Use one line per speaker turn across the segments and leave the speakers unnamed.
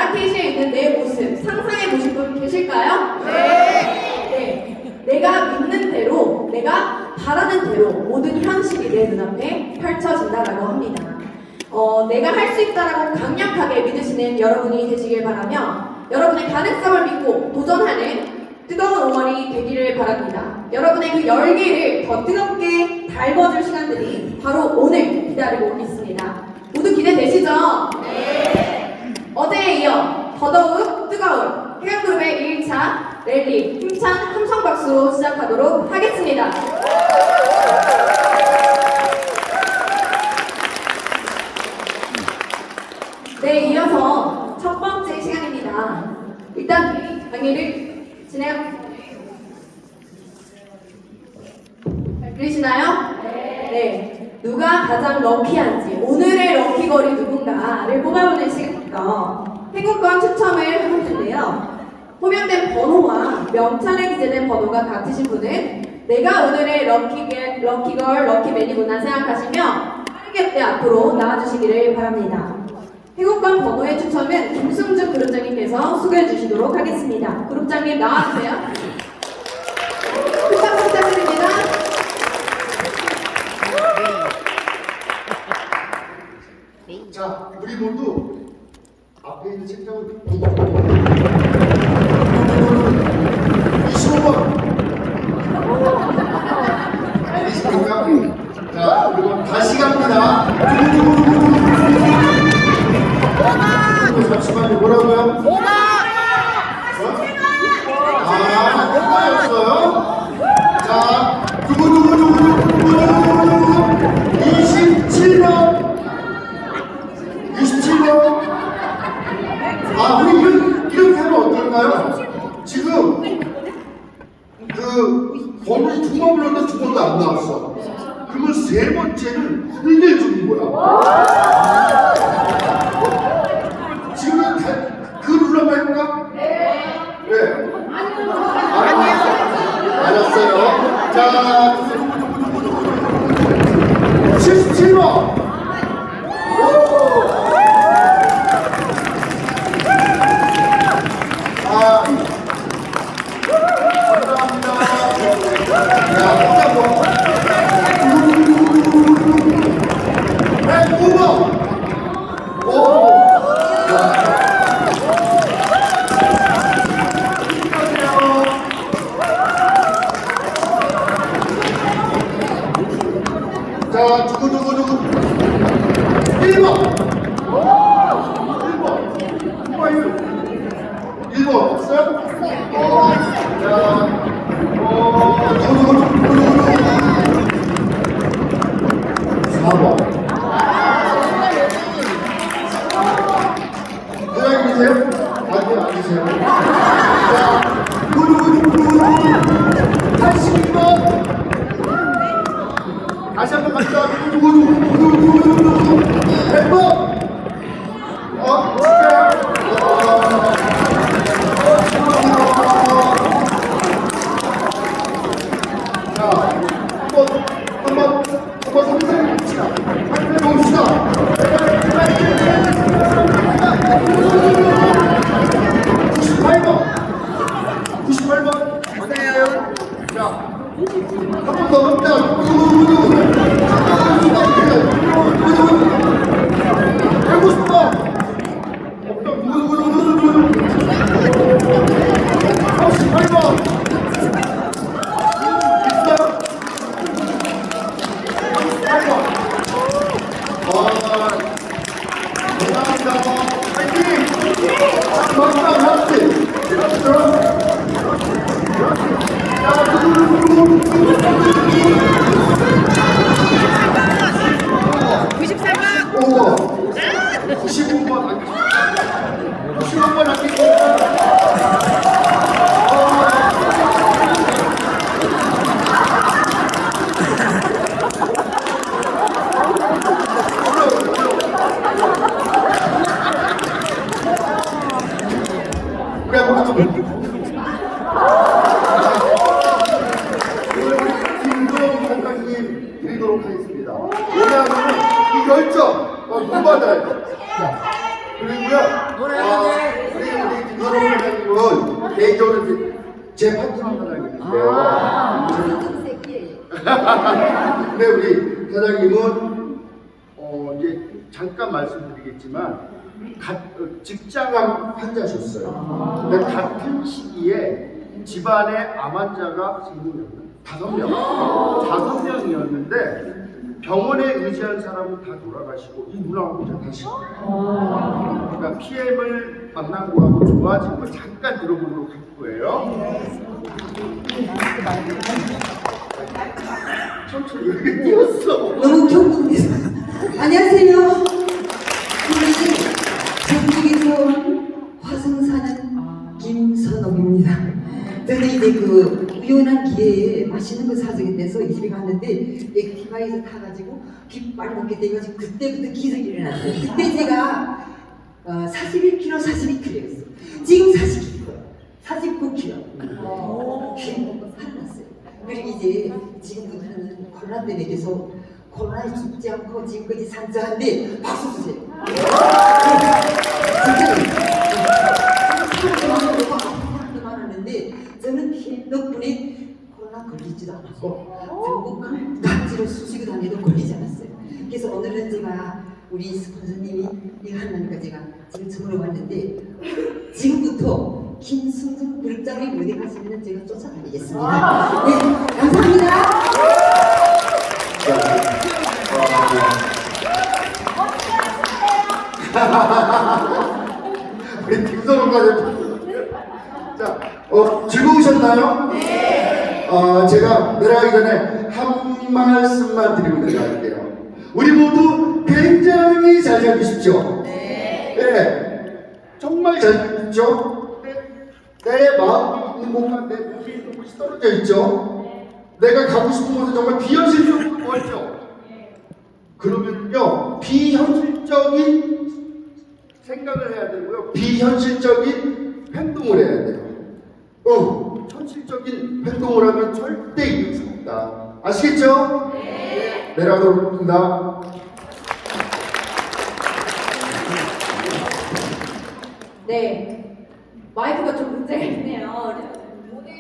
마라케시에 있는 내 모습 상상해 보실 분 계실까요? 네. 내가 믿는 대로, 내가 바라는 대로 모든 현실이 내 눈앞에 펼쳐진다라고 합니다. 내가 할 수 있다라고 강력하게 믿으시는 여러분이 되시길 바라며 여러분의 가능성을 믿고 도전하는 뜨거운 5월이 되기를 바랍니다. 여러분의 그 열기를 더 뜨겁게 달궈줄 시간들이 바로 오늘 기다리고 있습니다. 모두 기대되시죠? 네! 어제에 이어 더더욱 뜨거운 해양그룹의 1차 랠리 힘찬 함성박수로 시작하도록 하겠습니다. 네, 이어서 첫 번째 시간입니다. 일단 강의를 진행 들리시나요? 네. 누가 가장 럭키한지 오늘의 럭키걸이 누군가를 뽑아보는 시간부터 행운권 추첨을 할 텐데요. 호명된 번호와 명찰에 기재된 번호가 같으신 분은 내가 오늘의 럭키걸, 럭키맨이구나 생각하시며 빠르게 앞으로 나와주시기를 바랍니다. 행운권 번호의 추첨은 김승준 그룹장님께서 소개해 주시도록 하겠습니다. 그룹장님 나와주세요. 부탁 부탁드립니다.
자, 우리 모두 앞에 있는 책장을 25번 알겠습니까? 자, 그리고 다시 갑니다. 잠시만요. 뭐라고요? 누가였어요? 자, 27번 27번. 우리 이렇게 하면 어떨까요? 지금 그 번호를 두 번 불렀는데 두 번도 안 나왔어. 그러면 세 번째는 흘려주는 거야. 지금 그 룰러만 해볼까? 네. 알았어요. 자, 77번. 자, 누구 1번 1번 없어요? 자, 누구 4번 회장님이세요? 아니세요? 자, 누구 82번 다시 한번 갑니다. 누구 100번 진짜요? 자, 한번 상승해 봅시다. 상승해 봅시다. 98번 맞아요. 자, 한 번 더 갑니다. 190번. 김도영 작가님 드리도록 하겠습니다. 왜냐하면 이 결정 못 받아요. 그리고요. 개인적으로 제 파트너 사장님인데요. 근데 우리 사장님은 이제 잠깐 말씀드리겠지만 직장암 환자셨어요. 근데 같은 시기에 집안에 암 환자가 생기면 5명이었는데 병원에 의지한 사람은 다 돌아가시고 이 누나하고 혼자 다시. 그러니까 PM을 만난 거하고 좋아진 걸 잠깐 들어보도록 할 거예요. 천천히 여기 뛰었어.
너무 경국에서 안녕하세요. 전국에서 온 화성 사는 김선옥입니다. 저는 이제 그 우연한 기회에 맛있는 거 사주게 돼서 이 집에 갔는데 액티바에서 타가지고 빗발 먹게 돼가지고 그때부터 기색이 일어났어요. 그때 제가 41kg, 42kg였어요. 지금 49kg. 먹고 살아났어요. 그리고 이제 지금부터는 코로나 때문에 계속 코로나에 죽지 않고 지금까지 산자한데 박수 주세요. 진짜로 사람도 많았는데 저는 PM 덕분에 코로나 걸리지도 않았고 전국 각지로 수시고 다니도 걸리지 않았어요. 그래서 오늘은 제가 우리 스폰서님이 이거 하려니까 제가 지금 적으러 왔는데 지금부터 김승준 그룹장님 어디 가시면 제가 쫓아다니겠습니다. 네, 감사합니다.
우리 김선호까지. 자, 즐거우셨나요? 네. 제가 내려가기 전에 한 말씀만 드리고 내려갈게요. 우리 모두 굉장히 잘 살피십시오. 네. 네. 정말 잘 살피십시오. 내 마음이 있는 곳과 내 몸이 있는 곳이 떨어져 있죠. 내가 가고 싶은 곳은 정말 비현실적으로 멀죠. 그러면요, 비현실적인 생각을 해야 되고요, 비현실적인 행동을 해야 돼요. 현실적인 행동을 하면 절대 이길 수 없다. 아시겠죠? 네. 내려가도록 하겠습니다.
네, 마이크가 좀 문제가 있네요. 오늘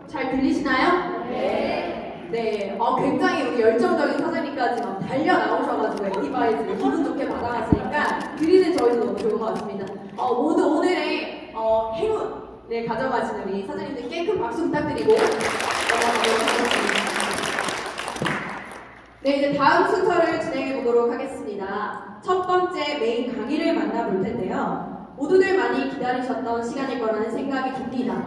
잘 들리시나요? 네. 네, 굉장히 우리 열정적인 사장님까지 막 달려 나오셔가지고 액티바이즈를 기분 좋게 받아가시니까 드리는 저희도 너무 좋은 것 같습니다. 모두 오늘의 행운을 가져가시는 우리 사장님들께 큰 박수 부탁드리고 네, 이제 다음 순서를 진행해 보도록 하겠습니다. 첫 번째 메인 강의를 만나볼 텐데요. 모두들 많이 기다리셨던 시간일 거라는 생각이 듭니다.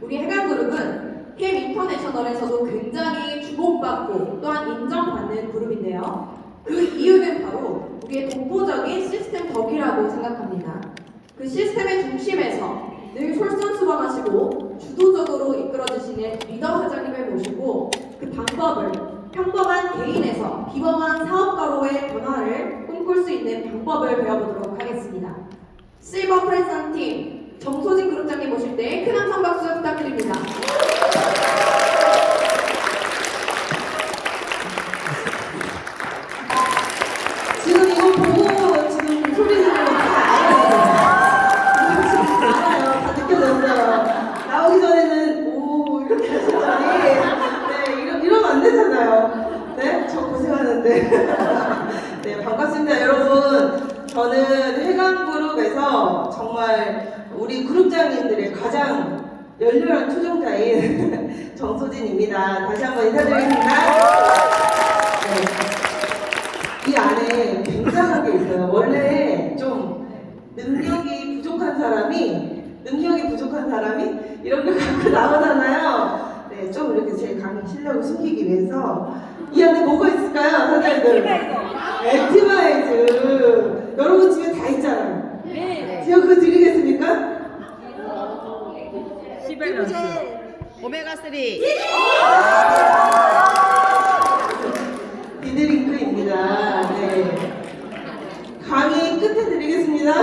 우리 해강그룹은 캠 인터내셔널에서도 굉장히 주목받고 또한 인정받는 그룹인데요. 그 이유는 바로 우리의 독보적인 시스템 덕이라고 생각합니다. 그 시스템의 중심에서 늘 솔선수범하시고 주도적으로 이끌어주시는 리더 사장님을 모시고 그 방법을 평범한 개인에서 비범한 사업가로의 변화를 꿈꿀 수 있는 방법을 배워보도록 하겠습니다. 실버 프레젠 팀 정소진 그룹장님 모실 때 큰 함성 박수 부탁드립니다.
지금 이거 보고 지금 소리 지르는 거다 알아요. 다 느껴졌어요. 나오기 전에는 오 이렇게 하시더니 네 이러면 안 되잖아요. 네? 저 고생하는데. 네, 반갑습니다 여러분. 저는 해강그룹에서 정말 우리 그룹장님들의 가장 열렬한 추종자인 정소진입니다. 다시 한번 인사드리겠습니다. 네. 이 안에 굉장한 게 있어요. 원래 좀 능력이 부족한 사람이 이런 걸 갖고 나오잖아요. 네, 좀 이렇게 제 강의 실력을 숨기기 위해서 이 안에 뭐가 있을까요, 사장님들? 액티바이즈. 여러분 집에 다 있잖아요. 네. 제가 그거 드리겠습니까?
시밸런스 오메가3
디드링크입니다. 네. 강의 끝에 드리겠습니다.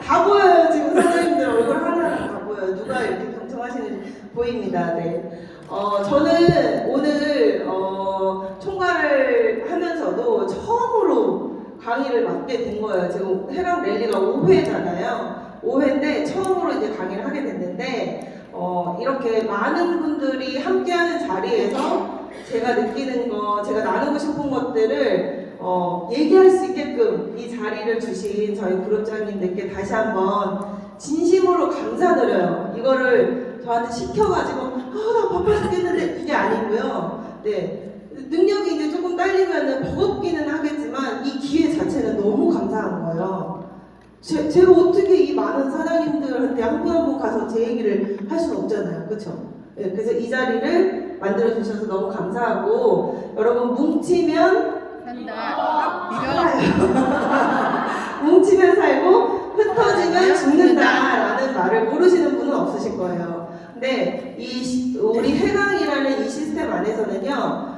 다 보여요. 지금 선생님들 얼굴 하나하나 다 보여요. 누가 이렇게 경청하시는지 보입니다. 네. 저는 오늘 총괄을 하면서도 처음으로 강의를 맡게 된 거예요. 지금 해강 랠리가 5회잖아요.
5회인데 처음으로 이제 강의를 하게 됐는데 이렇게 많은 분들이 함께하는 자리에서 제가 느끼는 거, 제가 나누고 싶은 것들을 얘기할 수 있게끔 이 자리를 주신 저희 그룹장님들께 다시 한번 진심으로 감사드려요. 이거를 저한테 시켜가지고 나 바빠 죽겠는데 이게 아니고요. 네, 능력이 이제 조금 딸리면은 버겁기는 하겠지만 이 기회 자체는 너무 감사한 거예요. 제가 어떻게 이 많은 사장님들한테 한 분 한 분 가서 제 얘기를 할 수는 없잖아요. 그렇죠? 네, 그래서 이 자리를 만들어 주셔서 너무 감사하고, 여러분 뭉치면 살아요. 뭉치면 살고 흩어지면 죽는다라는 말을 모르시는 분은 없으실 거예요. 근데 우리 해강이라는 이 시스템 안에서는요,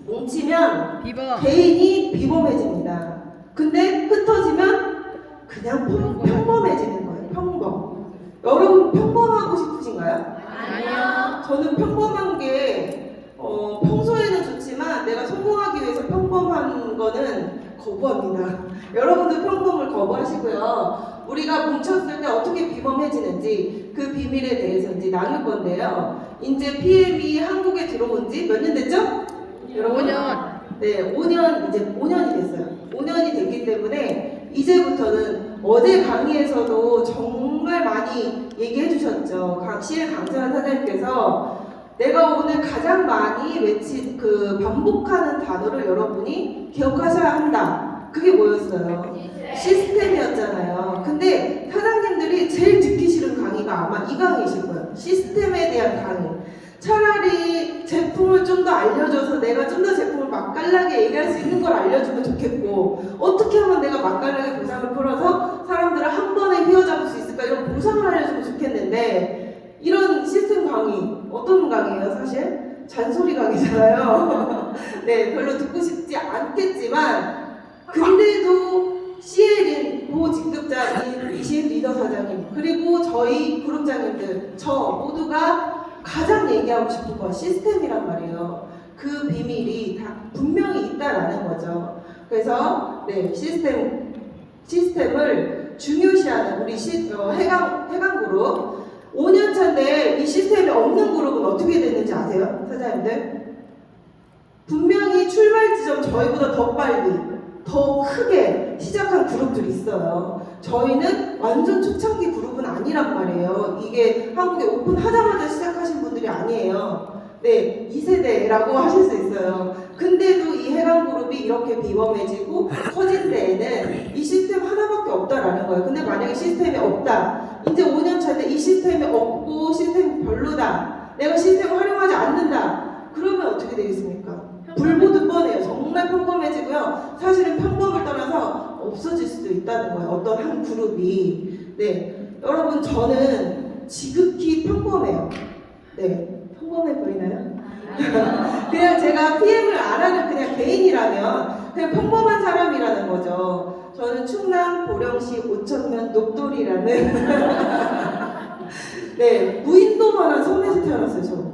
뭉치면 개인이 비범해집니다. 근데 흩어지면 그냥 평범해지는 거예요. 평범. 여러분 평범하고 싶으신가요?
아니요.
저는 평범한 게 평소에는 좋지만 내가 성공하기 위해서 평범한 거는 거부합니다. 여러분도 평범을 거부하시고요. 우리가 뭉쳤을 때 어떻게 비범해지는지 그 비밀에 대해서 이제 나눌 건데요. 이제 PM이 한국에 들어온 지 몇 년 됐죠? 여러분?
5년.
네, 5년이 됐어요. 5년이 됐기 때문에 이제부터는 어제 강의에서도 정말 많이 얘기해 주셨죠. CL 강세환 사장님께서 내가 오늘 가장 많이 반복하는 단어를 여러분이 기억하셔야 한다. 그게 뭐였어요? 시스템이었잖아요. 근데 사장님들이 제일 듣기 싫은 강의가 아마 이 강의이실 거예요. 시스템에 대한 강의. 차라리 제품을 좀 더 알려줘서 내가 좀 더 제품을 맛깔나게 얘기할 수 있는 걸 알려주면 좋겠고, 어떻게 하면 내가 맛깔나게 보상을 풀어서 사람들을 한 번에 휘어잡을 수 있을까, 이런 보상을 알려주면 좋겠는데, 이런 시스템 강의 어떤 강의예요? 사실 잔소리 강의잖아요. 네, 별로 듣고 싶지 않겠지만, 근데도 CL인 고직급자이신 리더 사장님, 그리고 저희 그룹장님들, 저 모두가 가장 얘기하고 싶은 건 시스템이란 말이에요. 그 비밀이 다 분명히 있다라는 거죠. 그래서 네, 시스템을 중요시하는 우리 해강 그룹 5년 차인데 이 시스템이 없는 그룹은 어떻게 됐는지 아세요? 사장님들? 분명히 출발 지점 저희보다 더 빨리, 더 크게 시작한 그룹들이 있어요. 저희는 완전 초창기 그룹은 아니란 말이에요. 이게 한국에 오픈하자마자 시작하신 분들이 아니에요. 네, 2세대라고 하실 수 있어요. 근데도 이 해강그룹이 이렇게 비범해지고 커진 데에는 이 시스템 하나밖에 없다라는 거예요. 근데 만약에 시스템이 없다. 이제 5년 차인데 이 시스템이 없고 시스템이 별로다. 내가 시스템을 활용하지 않는다. 그러면 어떻게 되겠습니까? 불보듯 뻔해요. 정말 평범해지고요. 사실은 평범을 떠나서 없어질 수도 있다는 거예요. 어떤 한 그룹이. 네, 여러분 저는 지극히 평범해요. 네, 평범해 보이나요? 그냥 제가 PM을 안 하는 그냥 개인이라면 그냥 평범한 사람이라는 거죠. 저는 충남 보령시 오천면 녹돌이라는 네, 무인도만한 섬에서 태어났어요. 저.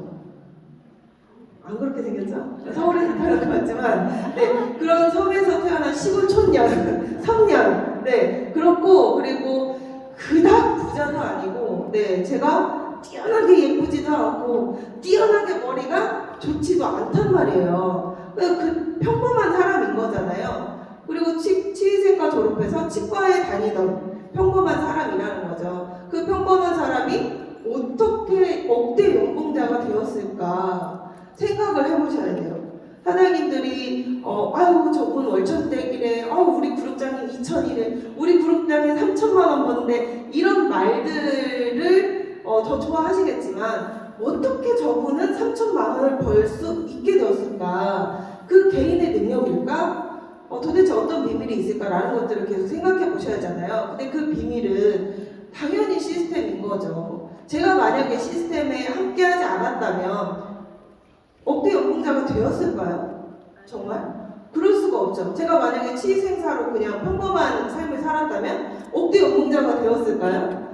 안 그렇게 생겼죠? 서울에서 태어난 것 같지만 네, 그런 섬에서 태어난 시골 촌년, 성년 네, 그렇고 그리고 그닥 부자도 아니고 네, 제가 뛰어나게 예쁘지도 않고 뛰어나게 머리가 좋지도 않단 말이에요. 그 평범한 사람인 거잖아요. 그리고 치의생과 졸업해서 치과에 다니던 평범한 사람이라는 거죠. 그 평범한 사람이 어떻게 억대 연봉자가 되었을까 생각을 해보셔야 돼요. 사장님들이 아유 저분 월천댁이래, 우리 그룹장님 2천이래, 우리 그룹장님 3천만 원 버는데, 이런 말들을 더 좋아하시겠지만 어떻게 저분은 3천만 원을 벌 수 있게 되었을까? 그 개인의 능력일까? 도대체 어떤 비밀이 있을까라는 것들을 계속 생각해 보셔야 하잖아요. 근데 그 비밀은 당연히 시스템인 거죠. 제가 만약에 시스템에 함께하지 않았다면 억대 연봉자가 되었을까요? 정말? 그럴 수가 없죠. 제가 만약에 치의생사로 그냥 평범한 삶을 살았다면 억대 연봉자가 되었을까요?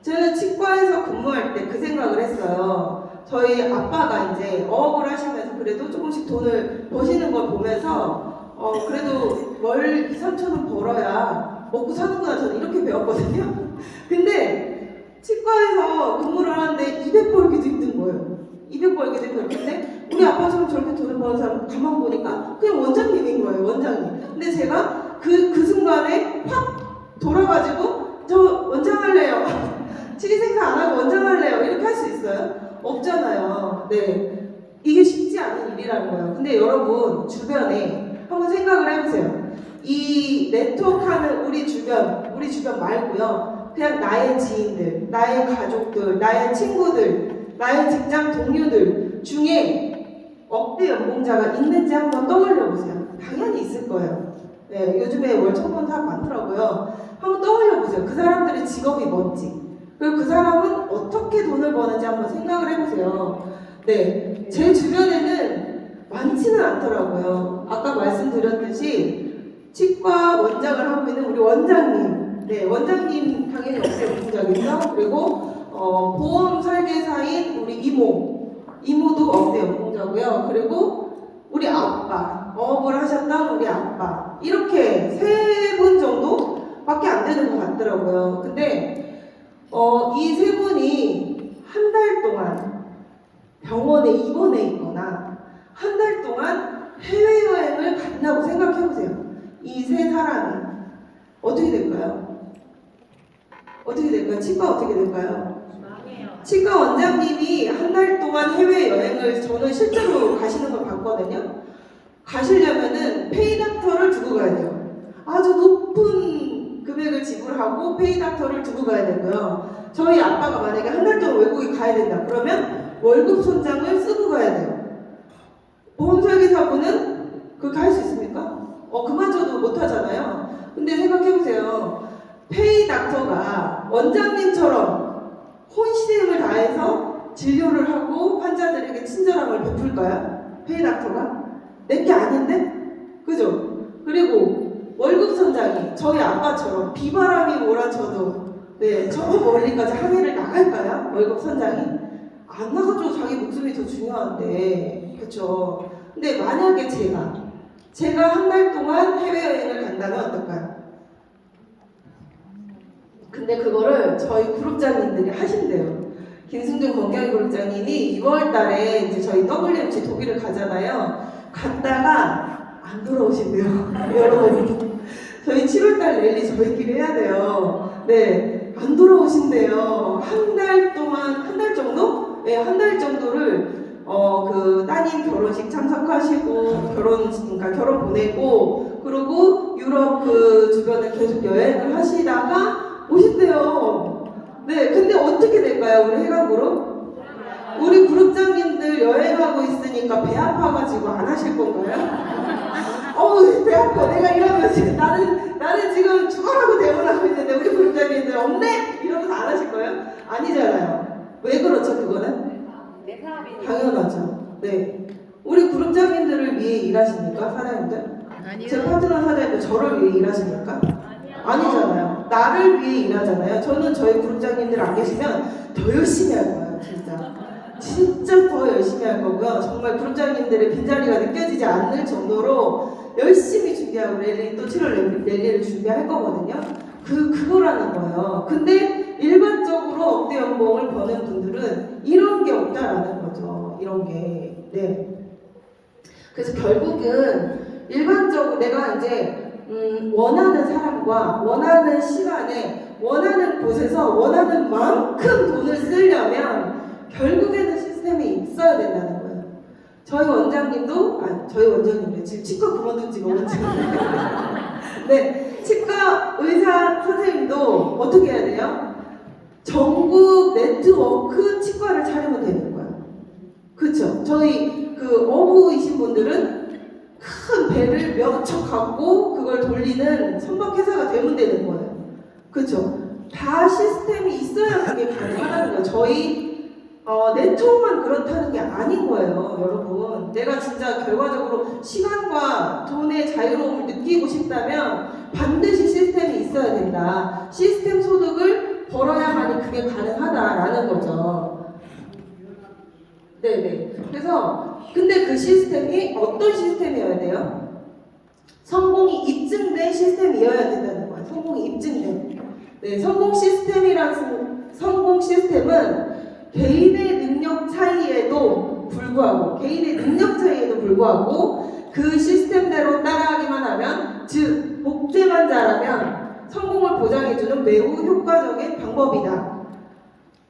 저는 치과에서 근무할 때 그 생각을 했어요. 저희 아빠가 이제 어업을 하시면서 그래도 조금씩 돈을 버시는 걸 보면서 그래도 월 2, 3천 원 벌어야 먹고 사는구나 저는 이렇게 배웠거든요. 근데 치과에서 근무를 하는데 200 벌기도 힘든 거예요. 200 벌기도 힘든데 우리 아빠처럼 저렇게 돈을 버는 사람 가만 보니까 그냥 원장님인 거예요. 원장님. 근데 제가 그 순간에 확 돌아가지고 저 원장 할래요. 치기생사 안 하고 원장 할래요. 이렇게 할 수 있어요? 없잖아요. 네. 이게 쉽지 않은 일이라는 거예요. 근데 여러분 주변에 한번 생각을 해보세요. 이 네트워크하는 우리 주변 말고요. 그냥 나의 지인들, 나의 가족들, 나의 친구들, 나의 직장 동료들 중에 억대 연봉자가 있는지 한번 떠올려 보세요. 당연히 있을 거예요. 네, 요즘에 월천문 사업 많더라고요. 한번 떠올려 보세요. 그 사람들의 직업이 뭔지. 그리고 그 사람은 어떻게 돈을 버는지 한번 생각을 해보세요. 네, 제 주변에는 많지는 않더라고요. 아까 말씀드렸듯이 치과 원장을 하고 있는 우리 원장님, 네, 원장님 당연히 억대 연봉자겠죠. 그리고 보험 설계사인 우리 이모도 억대 연봉자고요. 그리고 우리 아빠, 어업을 하셨던 우리 아빠, 이렇게 3분 정도밖에 안 되는 것 같더라고요. 근데 이 3분이 한 달 동안 병원에 입원해 있거나 한 달 동안 해외여행을 간다고 생각해보세요. 이 3사람이 어떻게 될까요? 어떻게 될까요? 치과 어떻게 될까요? 치과 원장님이 한 달 동안 해외여행을 저는 실제로 가시는 걸 봤거든요. 가시려면은 페이닥터를 두고 가야 돼요. 아주 높은 금액을 지불하고 페이닥터를 두고 가야 되고요. 저희 아빠가 만약에 한 달 동안 외국에 가야 된다 그러면 월급 손장을 쓰고 가야 돼요. 보험설계사분은 그렇게 할 수 있습니까? 그마저도 못하잖아요. 근데 생각해보세요. 페이닥터가 원장님처럼 혼신임을 다해서 진료를 하고 환자들에게 친절함을 베풀까요? 페이닥터가? 내게 아닌데? 그죠? 그리고 월급 선장이 저희 아빠처럼 비바람이 몰아쳐도 네, 저 멀리까지 항해를 나갈까요? 월급 선장이? 안 나가죠. 자기 목숨이 더 중요한데. 그쵸? 근데 만약에 제가 한 달 동안 해외여행을 간다면 어떨까요? 근데 그거를 저희 그룹장님들이 하신대요. 김승준 건강 그룹장님이 2월 달에 이제 저희 WMC 독일을 가잖아요. 갔다가 안 돌아오신대요. 여러분. 저희 7월 달 랠리 저희끼리 해야 돼요. 네. 안 돌아오신대요. 한 달 동안, 한 달 정도? 네, 한 달 정도를 그 따님 결혼식 참석하시고 결혼 보내고 그리고 유럽 그 주변을 계속 여행을 하시다가 오신대요. 네, 근데 어떻게 될까요? 우리 해강그룹? 우리 그룹장님들 여행하고 있으니까 배 아파가지고 안 하실 건가요? 배 아파. 내가 이러면 나는 지금 죽어라고 대원하고 있는데 우리 그룹장님들 없네? 이러면서 안 하실 거예요? 아니잖아요. 왜 그렇죠, 그거는?
내 사업이니까.
당연하죠. 네. 우리 그룹장님들을 위해 일하십니까, 사장님들?
아니요.
제 파트너 사장님들 저를 위해 일하십니까? 아니잖아요. 나를 위해 일하잖아요. 저는 저희 그룹장님들 안 계시면 더 열심히 할 거예요, 진짜. 진짜 더 열심히 할 거고요. 정말 그룹장님들의 빈자리가 느껴지지 않을 정도로 열심히 준비하고 또 7월 랠리를 준비할 거거든요. 그거라는 거예요. 근데 일반적으로 억대 연봉을 버는 분들은 이런 게 없다라는 거죠. 이런 게. 네. 그래서 결국은 일반적으로 내가 이제 원하는 사람과 원하는 시간에 원하는 곳에서 원하는 만큼 돈을 쓰려면 결국에는 시스템이 있어야 된다는 거예요. 저희 원장님도 저희 원장님이 지금 치과 그만둔 지가 언제 네, 치과 의사 선생님도 어떻게 해야 돼요? 전국 네트워크 치과를 차리면 되는 거예요. 그렇죠? 저희 그 어부이신 분들은 큰 배를 몇 척 갖고 그걸 돌리는 선박회사가 되면 되는 거예요. 그렇죠? 다 시스템이 있어야 그게 가능하다는 거예요. 저희 네트워크만 그렇다는 게 아닌 거예요, 여러분. 내가 진짜 결과적으로 시간과 돈의 자유로움을 느끼고 싶다면 반드시 시스템이 있어야 된다. 시스템 소득을 벌어야만이 그게 가능하다라는 거죠. 네네. 그래서 근데 그 시스템이 어떤 시스템이어야 돼요? 성공이 입증된 시스템이어야 된다는 거예요. 성공이 입증된. 네, 성공 시스템은 개인의 능력 차이에도 불구하고 그 시스템대로 따라하기만 하면, 즉 복제만 잘하면 성공을 보장해주는 매우 효과적인 방법이다.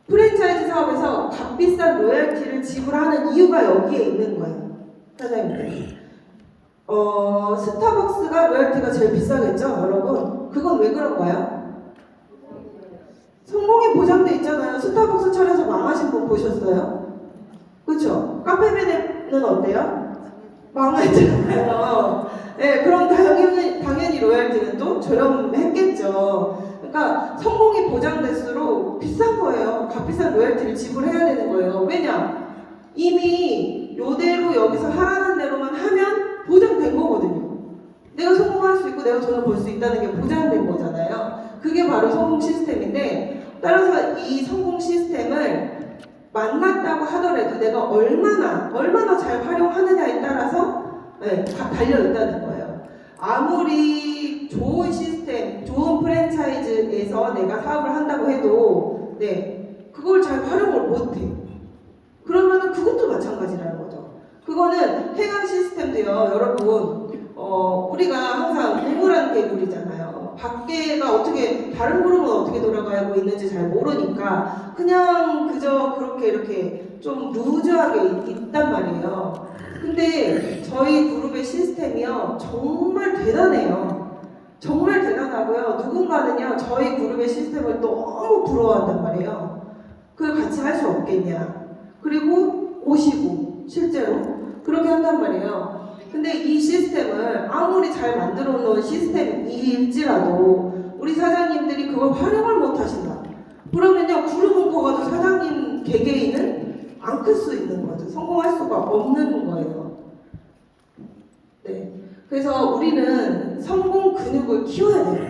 프랜차이즈 사업에서 값비싼 로열티를 지불하는 이유가 여기에 있는 거예요, 사장님들. 스타벅스가 로열티가 제일 비싸겠죠, 여러분? 그건 왜 그런가요? 성공이 보장돼 있잖아요. 스타벅스 차려서 망하신 분 보셨어요? 그렇죠? 카페베네는 어때요? 망했잖아요. 네, 그럼 당연히 로열티는 또 저렴했겠죠. 그러니까 성공이 보장될수록 비싼 거예요. 값비싼 로열티를 지불해야 되는 거예요. 왜냐? 이미 요대로 여기서 하라는 대로만 하면 보장된 거거든요. 내가 성공할 수 있고 내가 돈을 벌 수 있다는 게 보장된 거잖아요. 그게 바로 성공 시스템인데, 따라서 이 성공 시스템을 만났다고 하더라도 내가 얼마나 잘 활용하느냐에 따라서 달려있다는 거예요. 아무리 좋은 시스템, 좋은 프랜차이즈에서 내가 사업을 한다고 해도 그걸 잘 활용을 못해. 그러면은 그것도 마찬가지라는 거죠. 그거는 해강 시스템도요, 여러분, 우리가 항상 우물안 개구리잖아요. 밖에가 어떻게, 다른 구름은 어떻게 돌아가고 있는지 잘 모르니까 그냥 그저 그렇게 이렇게 좀 루즈하게 있단 말이에요. 근데 저희 그룹의 시스템이요, 정말 대단해요. 정말 대단하고요. 누군가는요, 저희 그룹의 시스템을 너무 부러워한단 말이에요. 그걸 같이 할 수 없겠냐. 그리고 오시고, 실제로 그렇게 한단 말이에요. 근데 이 시스템을 아무리 잘 만들어 놓은 시스템일지라도 우리 사장님들이 그걸 활용을 못 하신다. 그러면요, 구름은 커가도 사장님 개개인은 안 클 수 있는 거죠. 성공할 수가 없는 거예요. 네. 그래서 우리는 성공 근육을 키워야 돼요.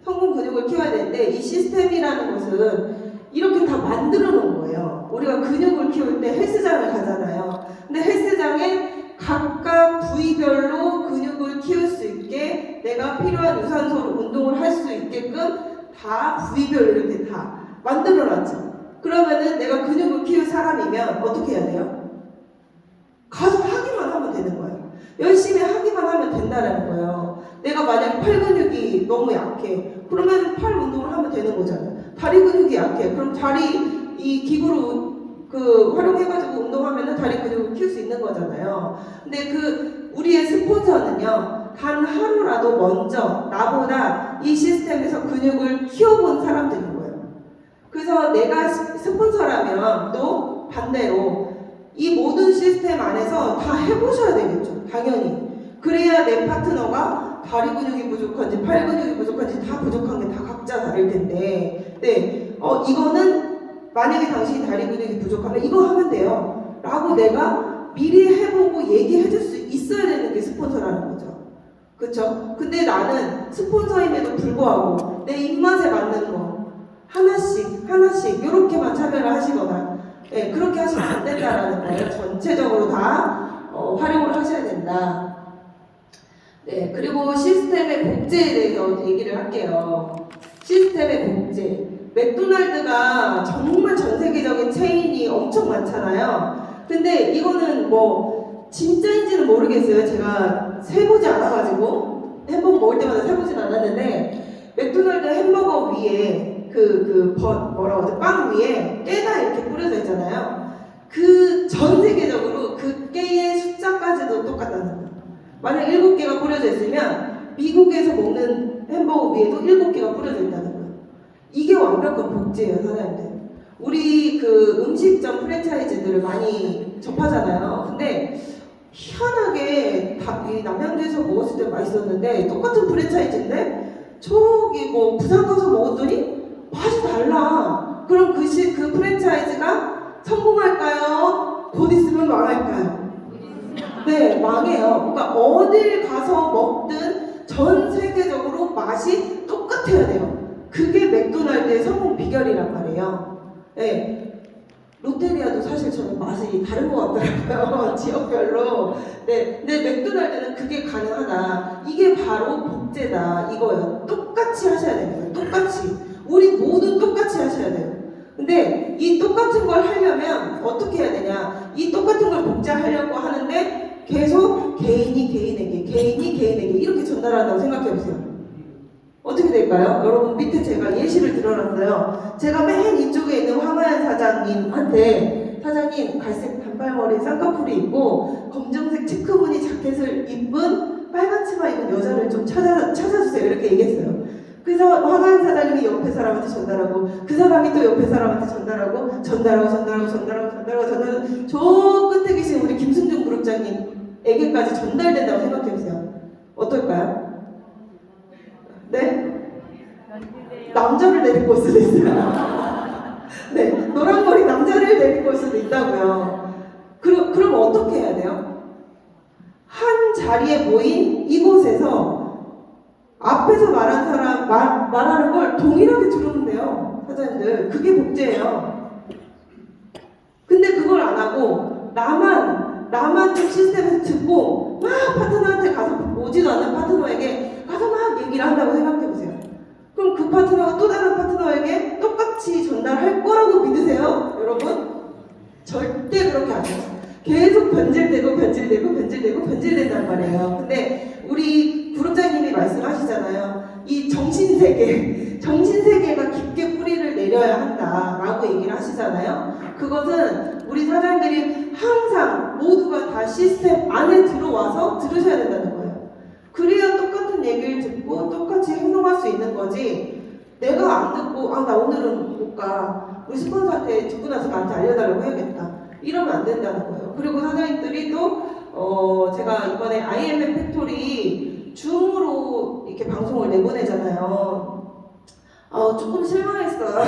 성공 근육을 키워야 되는데, 이 시스템이라는 것은 이렇게 다 만들어 놓은 거예요. 우리가 근육을 키울 때 헬스장을 가잖아요. 근데 헬스장에 각각 부위별로 근육을 키울 수 있게, 내가 필요한 유산소로 운동을 할 수 있게끔 다 부위별로 이렇게 다 만들어 놨죠. 그러면은 내가 근육을 키울 사람이면 어떻게 해야 돼요? 가서 하기만 하면 되는 거예요. 열심히 하기만 하면 된다는 거예요. 내가 만약 팔 근육이 너무 약해, 그러면 팔 운동을 하면 되는 거잖아요. 다리 근육이 약해, 그럼 다리 이 기구로 활용해가지고 운동하면은 다리 근육을 키울 수 있는 거잖아요. 근데 우리의 스폰서는요, 단 하루라도 먼저 나보다 이 시스템에서 근육을 키워본 사람들인 거예요. 그래서 내가 스폰서라면 또 반대로 이 모든 시스템 안에서 다 해보셔야 되겠죠, 당연히. 그래야 내 파트너가 다리 근육이 부족한지 팔 근육이 부족한지 다 부족한 게 다 각자 다를 텐데, 이거는 만약에 당신이 다리 근육이 부족하면 이거 하면 돼요 라고 내가 미리 해보고 얘기해줄 수 있어야 되는 게 스폰서라는 거죠. 그쵸? 근데 나는 스폰서임에도 불구하고 내 입맛에 맞는 거 하나씩 이렇게만 참여를 하시거나, 그렇게 하시면 안 된다라는 거예요. 전체적으로 다 활용을 하셔야 된다. 네, 그리고 시스템의 복제에 대해서 얘기를 할게요. 시스템의 복제. 맥도날드가 정말 전 세계적인 체인이 엄청 많잖아요. 근데 이거는 뭐 진짜인지는 모르겠어요. 제가 세보지 않아가지고 햄버거 먹을 때마다 세보진 않았는데, 맥도날드 햄버거 위에 빵 위에 깨가 이렇게 뿌려져 있잖아요. 전 세계적으로 그 깨의 숫자까지도 똑같다는 거예요. 만약 7개가 뿌려져 있으면 미국에서 먹는 햄버거 위에도 7개가 뿌려져 있다는 거예요. 이게 완벽한 복제예요, 사장님들. 우리 음식점 프랜차이즈들을 많이 접하잖아요. 근데 희한하게 이 남양주에서 먹었을 때 맛있었는데 똑같은 프랜차이즈인데 저기 부산 가서 먹었더니 맛이 달라. 그럼 그 프랜차이즈가 성공할까요? 곧 있으면 망할까요? 네, 망해요. 그러니까 어딜 가서 먹든 전 세계적으로 맛이 똑같아야 돼요. 그게 맥도날드의 성공 비결이란 말이에요. 네. 롯데리아도 사실 저는 맛이 다른 것 같더라고요. 지역별로. 네, 근데 맥도날드는 그게 가능하다. 이게 바로 복제다. 이거예요. 똑같이 하셔야 됩니다. 똑같이. 우리 모두 똑같이 하셔야 돼요. 근데 이 똑같은 걸 하려면 어떻게 해야 되냐? 이 똑같은 걸 복제하려고 하는데 계속 개인이 개인에게 이렇게 전달한다고 생각해 보세요. 어떻게 될까요? 여러분 밑에 제가 예시를 들어놨어요. 제가 맨 이쪽에 있는 황하연 사장님한테 사장님 갈색 단발머리 쌍꺼풀이 있고 검정색 체크무늬 자켓을 입은 빨간 치마 입은 여자를 좀 찾아주세요. 이렇게 얘기했어요. 그래서 황하연 사장님이 옆에 사람한테 전달하고 그 사람이 또 옆에 사람한테 전달하고 저 끝에 계신 우리 김승준 그룹장님에게까지 전달된다고 생각해보세요. 어떨까요? 네? 남자를 데리고 올 수도 있어요. 네, 노란머리 남자를 데리고 올 수도 있다고요. 그럼 어떻게 해야 돼요? 한 자리에 모인 이곳에서 앞에서 말한 사람 말하는 걸 동일하게 들으면 돼요. 사장님들 그게 복제예요. 근데 그걸 안 하고 나만 좀 시스템에서 듣고 막 파트너한테 가서 오지도 않는 파트너에게 가서 막 얘기를 한다고 생각해보세요. 그럼 그 파트너가 또 다른 파트너에게 똑같이 전달할 거라고 믿으세요? 여러분? 절대 그렇게 안 해요. 계속 변질된단 말이에요. 근데 우리 구름장님이 말씀하시잖아요. 이 정신세계가 깊게 뿌리를 내려야 한다라고 얘기를 하시잖아요. 그것은 우리 사장님들이 항상 모두가 다 시스템 안에 들어와서 들으셔야 된다는 거예요. 그래야 똑같은 얘기를 듣고 똑같이 행동할 수 있는 거지. 내가 안 듣고 나 오늘은 못 가. 우리 스폰서한테 듣고 나서 나한테 알려달라고 해야겠다. 이러면 안 된다는 거예요. 그리고 사장님들이 또 제가 이번에 IMF 팩토리 줌으로 이렇게 방송을 내보내잖아요. 조금 실망했어요.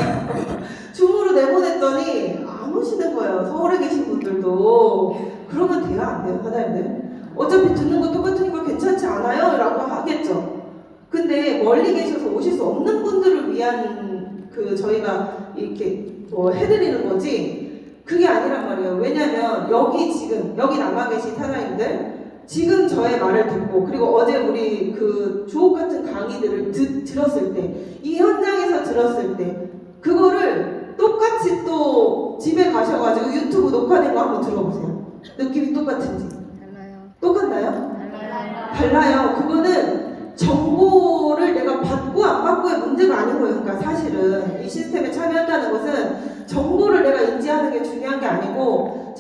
줌으로 내보냈더니 안 오시는 거예요. 서울에 계신 분들도. 그러면 돼요? 안 돼요? 사장님들? 어차피 듣는 거 똑같으니까 괜찮지 않아요? 라고 하겠죠. 근데 멀리 계셔서 오실 수 없는 분들을 위한 저희가 이렇게 해드리는 거지 그게 아니란 말이에요. 왜냐면 여기 남아 계신 사장님들 지금 저의 말을 듣고 그리고 어제 우리 그 주옥 같은 강의들을 들었을 때 이 현장에서 들었을 때 그거를 똑같이 또 집에 가셔가지고 유튜브 녹화된 거 한번 들어보세요. 느낌이 똑같은지.
달라요.
똑같나요?
달라요.
달라요. 그거는 정보를 내가 받고 안 받고의 문제가 아닌 거예요. 그러니까 사실은 이 시스템에 참여한다는 것은 정보를 내가 인지하는 게 중요한 게 아니고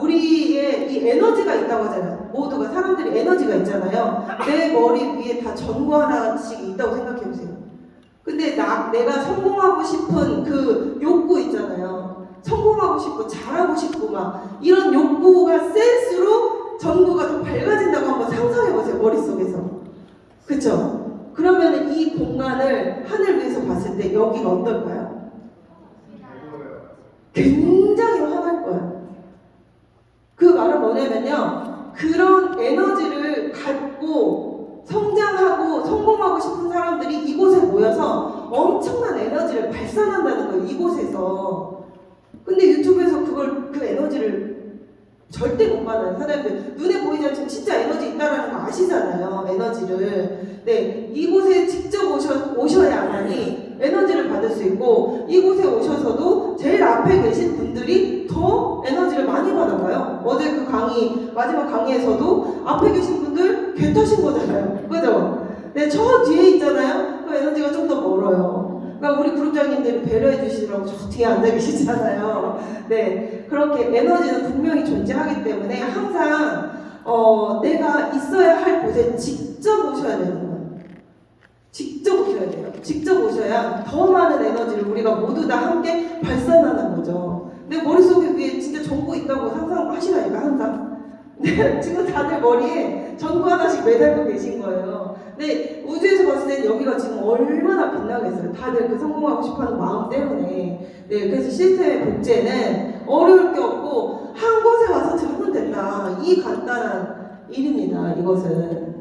우리의 이 에너지가 있다고 하잖아요. 모두가 사람들이 에너지가 있잖아요. 내 머리 위에 다 전구 하나씩 있다고 생각해보세요. 근데 내가 성공하고 싶은 그 욕구 있잖아요. 성공하고 싶고 잘하고 싶고 막 이런 욕구가 센스로 전구가 더 밝아진다고 한번 상상해보세요. 머릿속에서. 그쵸? 그러면 이 공간을 하늘 위에서 봤을 때 여기가 어떨까요? 굉장히 화날 거예요. 그 말은 뭐냐면요. 그런 에너지를 갖고 성장하고 성공하고 싶은 사람들이 이곳에 모여서 엄청난 에너지를 발산한다는 거예요. 이곳에서. 근데 유튜브에서 그 에너지를 절대 못 받아요. 사람들 눈에 보이지 않지만 진짜 에너지 있다라는 거 아시잖아요. 에너지를. 네, 이곳에 직접 오셔야만이 에너지를 받을 수 있고 이곳에 오셔서도 제일 앞에 계신 분들이 더 에너지를 많이 받아가요. 어제 그 마지막 강의에서도 앞에 계신 분들 개 타신 거잖아요. 그죠? 네, 저 뒤에 있잖아요. 그 에너지가 좀 더 멀어요. 그러니까 우리 그룹장님들이 배려해 주시라고 저 뒤에 앉아 계시잖아요. 네, 그렇게 에너지는 분명히 존재하기 때문에 항상 내가 있어야 할 곳에 직접 오셔야 되는 거예요. 직접 오셔야 돼요. 직접 오셔야 더 많은 에너지를 우리가 모두 다 함께 발산하는 거죠. 내 머릿속에 위에 진짜 전구 있다고 상상하시라니까 항상. 네, 지금 다들 머리에 전구 하나씩 매달고 계신 거예요. 근데 우주에서 봤을 땐 여기가 지금 얼마나 빛나겠어요. 다들 그 성공하고 싶어하는 마음 때문에. 네, 그래서 시스템의 복제는 어려울 게 없고 한 곳에 와서 들으면 된다. 이 간단한 일입니다. 이것은.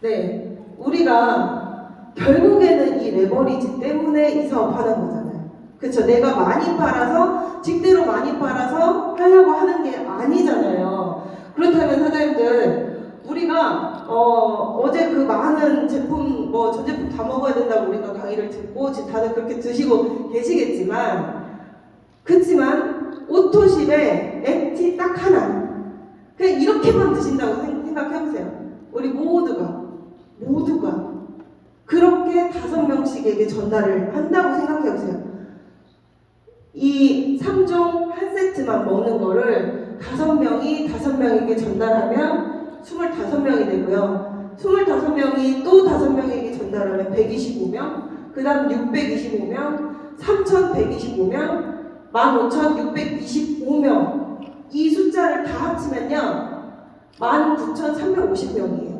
네, 우리가 결국에는 이 레버리지 때문에 이 사업 하는 거잖아요. 그쵸? 내가 많이 팔아서 직대로 많이 팔아서 하려고 하는 게 아니잖아요. 그렇다면 사장님들 우리가 어제 그 많은 제품 뭐 전 제품 다 먹어야 된다고 우리가 강의를 듣고 지금 다들 그렇게 드시고 계시겠지만 그렇지만 오토십에 액티 딱 하나 그냥 이렇게만 드신다고 생각해보세요. 우리 모두가 그렇게 5명씩에게 전달을 한다고 생각해보세요. 이 3종 한 세트만 먹는 거를 5명에게 전달하면 25명이 되고요. 25명이 또 5명에게 전달하면 125명, 그 다음 625명, 3125명, 15,625명. 이 숫자를 다 합치면요 19,350명이에요.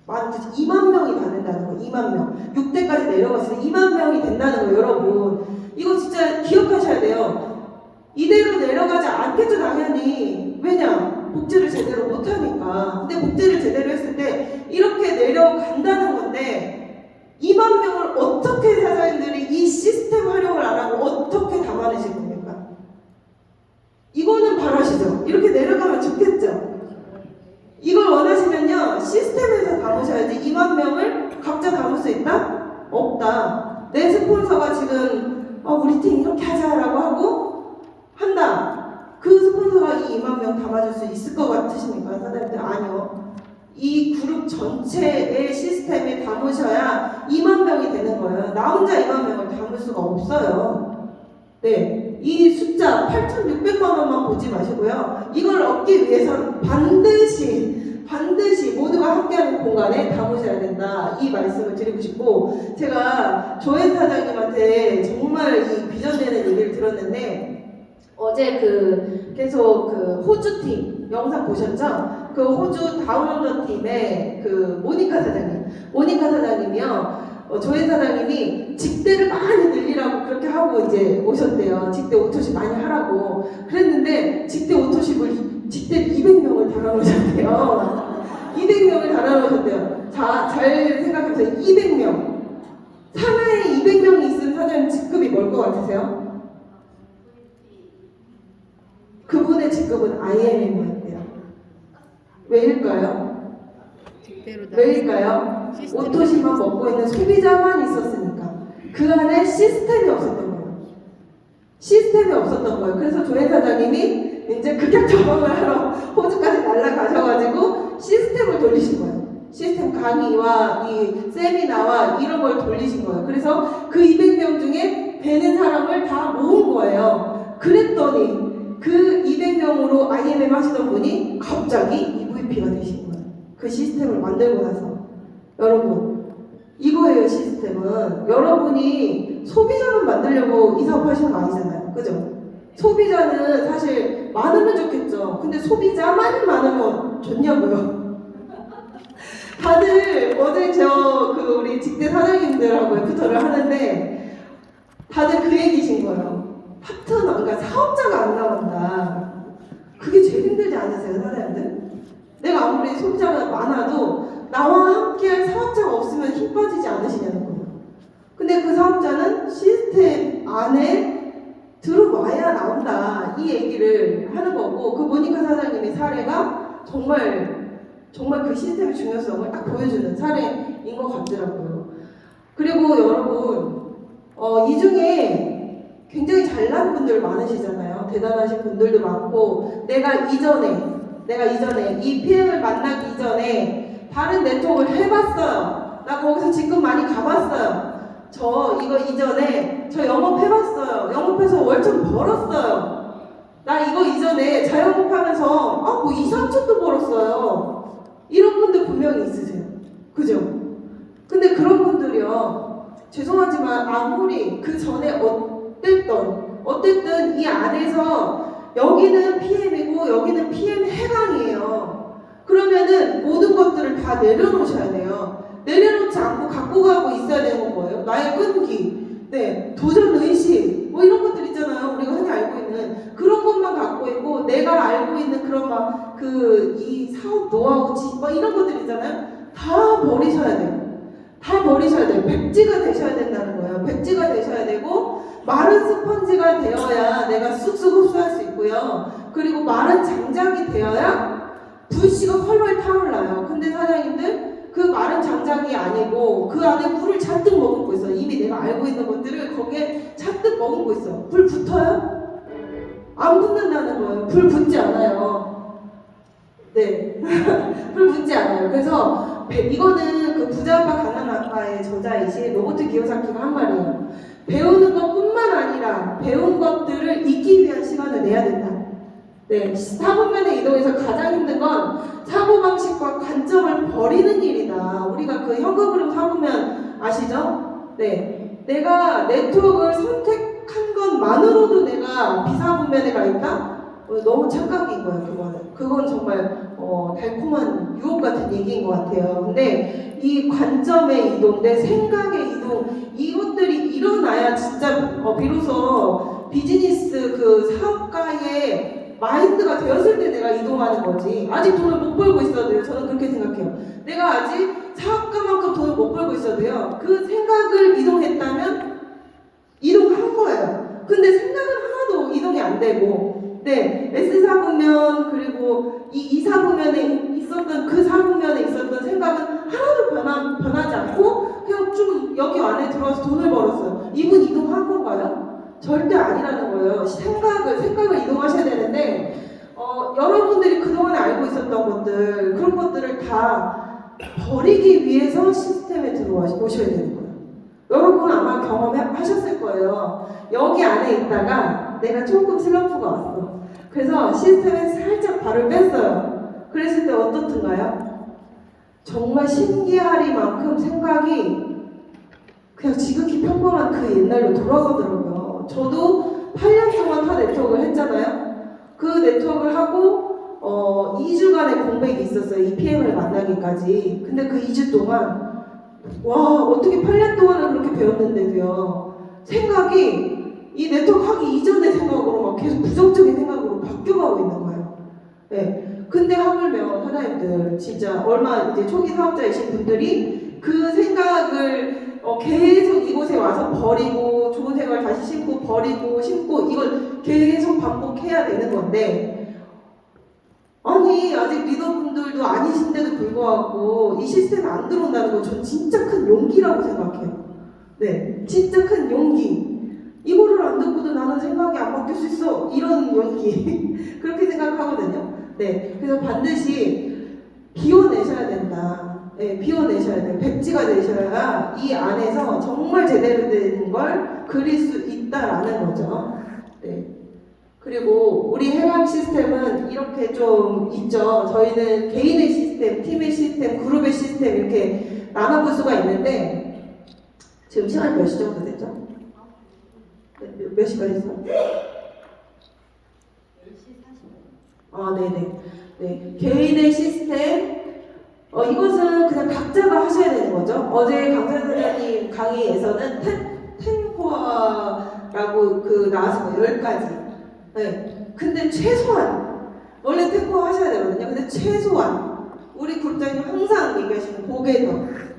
2만 명이 다 된다는 거예요. 2만 명. 6대까지 내려갔을 때 2만 명이 된다는 거예요. 여러분 이거 진짜 기억하셔야 돼요. 이대로 내려가지 않겠죠 당연히. 왜냐? 복제를 제대로 못하니까. 근데 복제를 제대로 했을 때 이렇게 내려간다는 건데 2만 명을 어떻게 사장님들이 이 시스템 활용을 안 하고 어떻게 담아내실 겁니까? 이거는 바라시죠? 이렇게 내려가면 좋겠죠? 이걸 원하시면요 시스템에서 담으셔야지. 2만 명을 각자 담을 수 있다? 없다. 내 스폰서가 지금 우리 팀 이렇게 하자라고 하고 한다. 그 스폰서가 이 2만 명 담아줄 수 있을 것 같으십니까? 사장님들 아니요. 이 그룹 전체의 시스템에 담으셔야 2만 명이 되는 거예요. 나 혼자 2만 명을 담을 수가 없어요. 네, 이 숫자 8,600만 원만 보지 마시고요. 이걸 얻기 위해서는 반드시 모두가 함께하는 공간에 담으셔야 된다. 이 말씀을 드리고 싶고, 제가 조엔 사장님한테 정말 이 비전되는 얘기를 들었는데 어제 계속 호주 팀 영상 보셨죠? 그 호주 다운런더 팀의 모니카 사장님이요. 조엔 사장님이 직대를 많이 늘리라고 그렇게 하고 이제 오셨대요. 직대 오토십 많이 하라고 그랬는데 직대를 200명을 달아놓으셨대요. 200명을 달아놓으셨대요. 자, 잘 생각해보세요. 200명. 상하에 200명이 있으면 사장님 직급이 뭘 것 같으세요? 그분의 직급은 IMM이었대요. 왜일까요? 왜일까요? 오토십만 먹고 있는 소비자만 있었으니까. 그 안에 시스템이 없었던 거예요. 그래서 조엔 사장님이 이제 극약 처방을 하러 호주까지 날아가셔가지고 시스템을 돌리신 거예요. 시스템 강의와 이 세미나와 이런 걸 돌리신 거예요. 그래서 그 200명 중에 되는 사람을 다 모은 거예요. 그랬더니 그 200명으로 IMM 하시던 분이 갑자기 EVP가 되신 거예요. 그 시스템을 만들고 나서. 여러분, 이거예요. 시스템은 여러분이 소비자만 만들려고 이 사업 하시는 거 아니잖아요. 그죠? 소비자는 사실 많으면 좋겠죠. 근데 소비자만 많으면 좋냐고요. 다들 어제 우리 직대 사장님들하고 애프터를 하는데 다들 그 얘기신 거예요. 파트너, 그러니까 사업자가 안 나온다. 그게 제일 힘들지 않으세요, 사장님들? 내가 아무리 소비자가 많아도 나와 함께할 사업자가 없으면 힘 빠지지 않으시냐는 거예요. 근데 그 사업자는 시스템 안에 들어와야 나온다. 이 얘기를 하는 거고, 그 모니카 사장님의 사례가 정말 그 시스템의 중요성을 딱 보여주는 사례인 것 같더라고요. 그리고 여러분, 이 중에 굉장히 잘난 분들 많으시잖아요. 대단하신 분들도 많고, 내가 이전에 이 PM을 만나기 이전에 다른 네트워크를 해봤어요. 나 거기서 직급 많이 가봤어요. 저 이거 이전에 저 영업해봤어요. 영업해서 월천 벌었어요. 나 이거 이전에 자영업하면서 뭐 2, 3천도 벌었어요. 이런 분들 분명히 있으세요. 그죠? 근데 그런 분들이요, 죄송하지만 아무리 그 전에 어쨌든 이 안에서 여기는 PM이고 여기는 PM 해강이에요. 그러면은 모든 것들을 다 내려놓으셔야 돼요. 내려놓지 않고 갖고 가고 있어야 되는 거예요. 나의 끈기, 도전 의식, 뭐 이런 것들 있잖아요. 우리가 흔히 알고 있는 그런 것만 갖고 있고, 내가 알고 있는 그런 이 사업 노하우, 이런 것들 있잖아요. 다 버리셔야 돼요. 백지가 되셔야 된다는 거예요. 백지가 되셔야 되고, 마른 스펀지가 되어야 내가 쑥쑥 흡수할 수 있고요. 그리고 마른 장작이 되어야 불씨가 펄펄 타올라요. 근데 사장님들 그 마른 장작이 아니고 그 안에 물을 잔뜩 머금고 있어. 이미 내가 알고 있는 것들을 거기에 잔뜩 머금고 있어. 불 붙어요? 안 붙는다는 거예요. 불 붙지 않아요. 네. 불 붙지 않아요. 그래서 이거는 그 부자아빠 가난아빠의 저자이신 로버트 기요사키가 한 말이에요. 배우는 것뿐만 아니라 배운 것들을 잊기 위한 시간을 내야 된다. 네, 사고면에 이동해서 가장 힘든 건 사고방식과 관점을 버리는 일이다. 우리가 그 현금으로 사보면 아시죠? 네, 내가 네트워크를 선택한 것만으로도 내가 비사분면에 가 있다? 너무 착각인 거예요, 그거는. 그건 정말 달콤한 유혹 같은 얘기인 것 같아요. 근데 이 관점의 이동, 내 생각의 이동, 이것들이 일어나야 진짜 비로소 비즈니스 그 사업가의 마인드가 되었을 때 내가 이동하는 거지. 아직 돈을 못 벌고 있어도요. 저는 그렇게 생각해요. 내가 아직 사업가만큼 돈을 못 벌고 있어도요. 그 생각을 이동했다면 이동한 거예요. 근데 생각은 하나도 이동이 안 되고, 네, S4부면 그리고 이 2사부면에 있었던 그 4부면에 있었던 생각은 하나도 변하지 않고 그냥 좀 여기 안에 들어와서 돈을 벌었어요. 이분 이동한 건가요? 절대 아니라는 거예요. 생각을 이동하셔야 되는데 여러분들이 그동안에 알고 있었던 것들 그런 것들을 다 버리기 위해서 시스템에 들어오셔야 되는 거예요. 여러분 아마 경험하셨을 거예요. 여기 안에 있다가 내가 조금 슬럼프가 왔어. 그래서 시스템에 살짝 발을 뺐어요. 그랬을 때 어떻던가요? 정말 신기하리만큼 생각이 그냥 지극히 평범한 그 옛날로 돌아가더라고요. 저도 8년 동안 타 네트워크를 했잖아요. 그 네트워크를 하고 2주간의 공백이 있었어요. 이 PM을 만나기까지. 근데 그 2주 동안 와 어떻게 8년 동안을 그렇게 배웠는데도요. 생각이 이 네트워크 하기 이전의 생각으로 막 계속 부정적인 생각으로 바뀌어가고 있는 거예요. 네. 근데 하물며 사장님들 진짜 얼마 이제 초기 사업자이신 분들이 그 생각을 계속 이곳에 와서 버리고 좋은 생각을 다시 심고 버리고 심고 이걸 계속 반복해야 되는 건데 아니 아직 리더분들도 아니신데도 불구하고 이 시스템에 안 들어온다는 건 전 진짜 큰 용기라고 생각해요. 네, 진짜 큰 용기. 이거를 안 듣고도 나는 생각이 안 바뀔 수 있어. 이런 용기. 그렇게 생각하거든요. 네, 그래서 반드시 비워내셔야 된다. 네, 비워내셔야 돼요. 백지가 되셔야 이 안에서 정말 제대로 된 걸 그릴 수 있다라는 거죠. 네. 그리고 우리 해방 시스템은 이렇게 좀 있죠. 저희는 개인의 시스템, 팀의 시스템, 그룹의 시스템 이렇게 나눠볼 수가 있는데 지금 시간이 몇 시 정도 됐죠? 몇 시까지 했어?
10시 40분.
아, 네네. 네. 개인의 시스템, 이것은 그냥 각자가 하셔야 되는 거죠. 어제 강사선생님 강의에서는 텐코어라고 나왔어요. 10가지. 네. 근데 최소한, 원래 텐코어 하셔야 되거든요. 근데 최소한, 우리 그룹장님 항상 얘기하시는 고개더,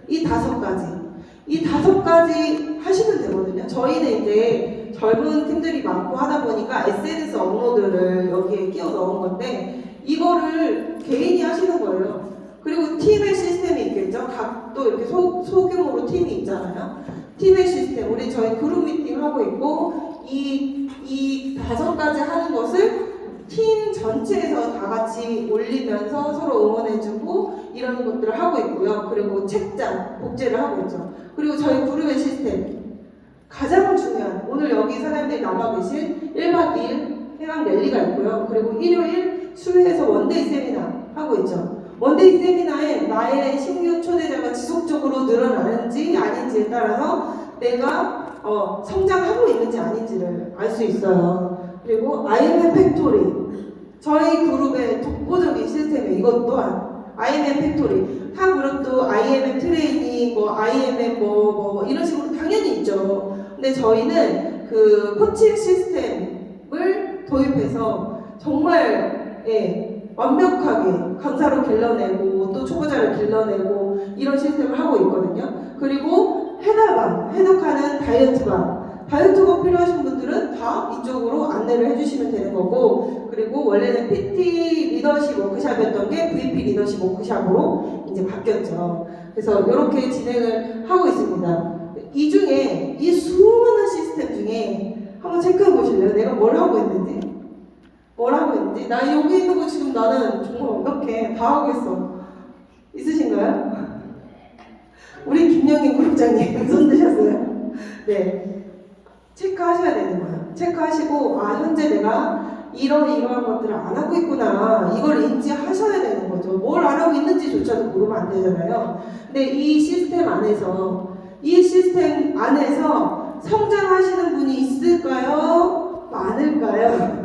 이 5가지. 이 5가지 하시면 되거든요. 저희는 이제 젊은 팀들이 많고 하다 보니까 SNS 업로드를 여기에 끼워 넣은 건데 이거를 개인이 하시는 거예요. 그리고 팀의 시스템이 있겠죠. 각도 이렇게 소규모로 팀이 있잖아요. 팀의 시스템, 저희 그룹 미팅 하고 있고 이 5가지 하는 것을 팀 전체에서 다 같이 올리면서 서로 응원해주고 이런 것들을 하고 있고요. 그리고 책장, 복제를 하고 있죠. 그리고 저희 그룹의 시스템 가장 중요한 오늘 여기 사장님들이 남아 계신 1박 2일 해방 랠리가 있고요. 그리고 일요일 수요일에서 원데이 세미나 하고 있죠. 원데이 세미나에 나의 신규 초대자가 지속적으로 늘어나는지 아닌지에 따라서 내가 성장하고 있는지 아닌지를 알 수 있어요. 그리고 IMM 팩토리 저희 그룹의 독보적인 시스템이에요. 이것 또한 IMM 팩토리 타 그룹도 IMM 트레이닝 IMM 이런 식으로 당연히 있죠. 근데 저희는 그 코칭 시스템을 도입해서 정말 완벽하게 강사로 길러내고 또 초보자를 길러내고 이런 시스템을 하고 있거든요. 그리고 해독하는 다이어트방 다이어트가 필요하신 분들은 다 이쪽으로 안내를 해주시면 되는 거고, 그리고 원래는 PT 리더십 워크샵이었던 게 VP 리더십 워크샵으로 이제 바뀌었죠. 그래서 이렇게 진행을 하고 있습니다. 이 중에 이 수많은 시스템 중에 한번 체크해 보실래요? 내가 뭘 하고 있는지? 뭘 하고 있는지? 나 여기 있는 거 지금 나는 정말 완벽해. 다 하고 있어. 있으신가요? 우리 김영인 그룹장님 손 드셨어요? 네. 체크하셔야 되는 거예요. 체크하시고, 아, 현재 내가 이러한 것들을 안 하고 있구나. 이걸 인지하셔야 되는 거죠. 뭘 안 하고 있는지조차도 모르면 안 되잖아요. 근데 이 시스템 안에서 성장하시는 분이 있을까요? 많을까요?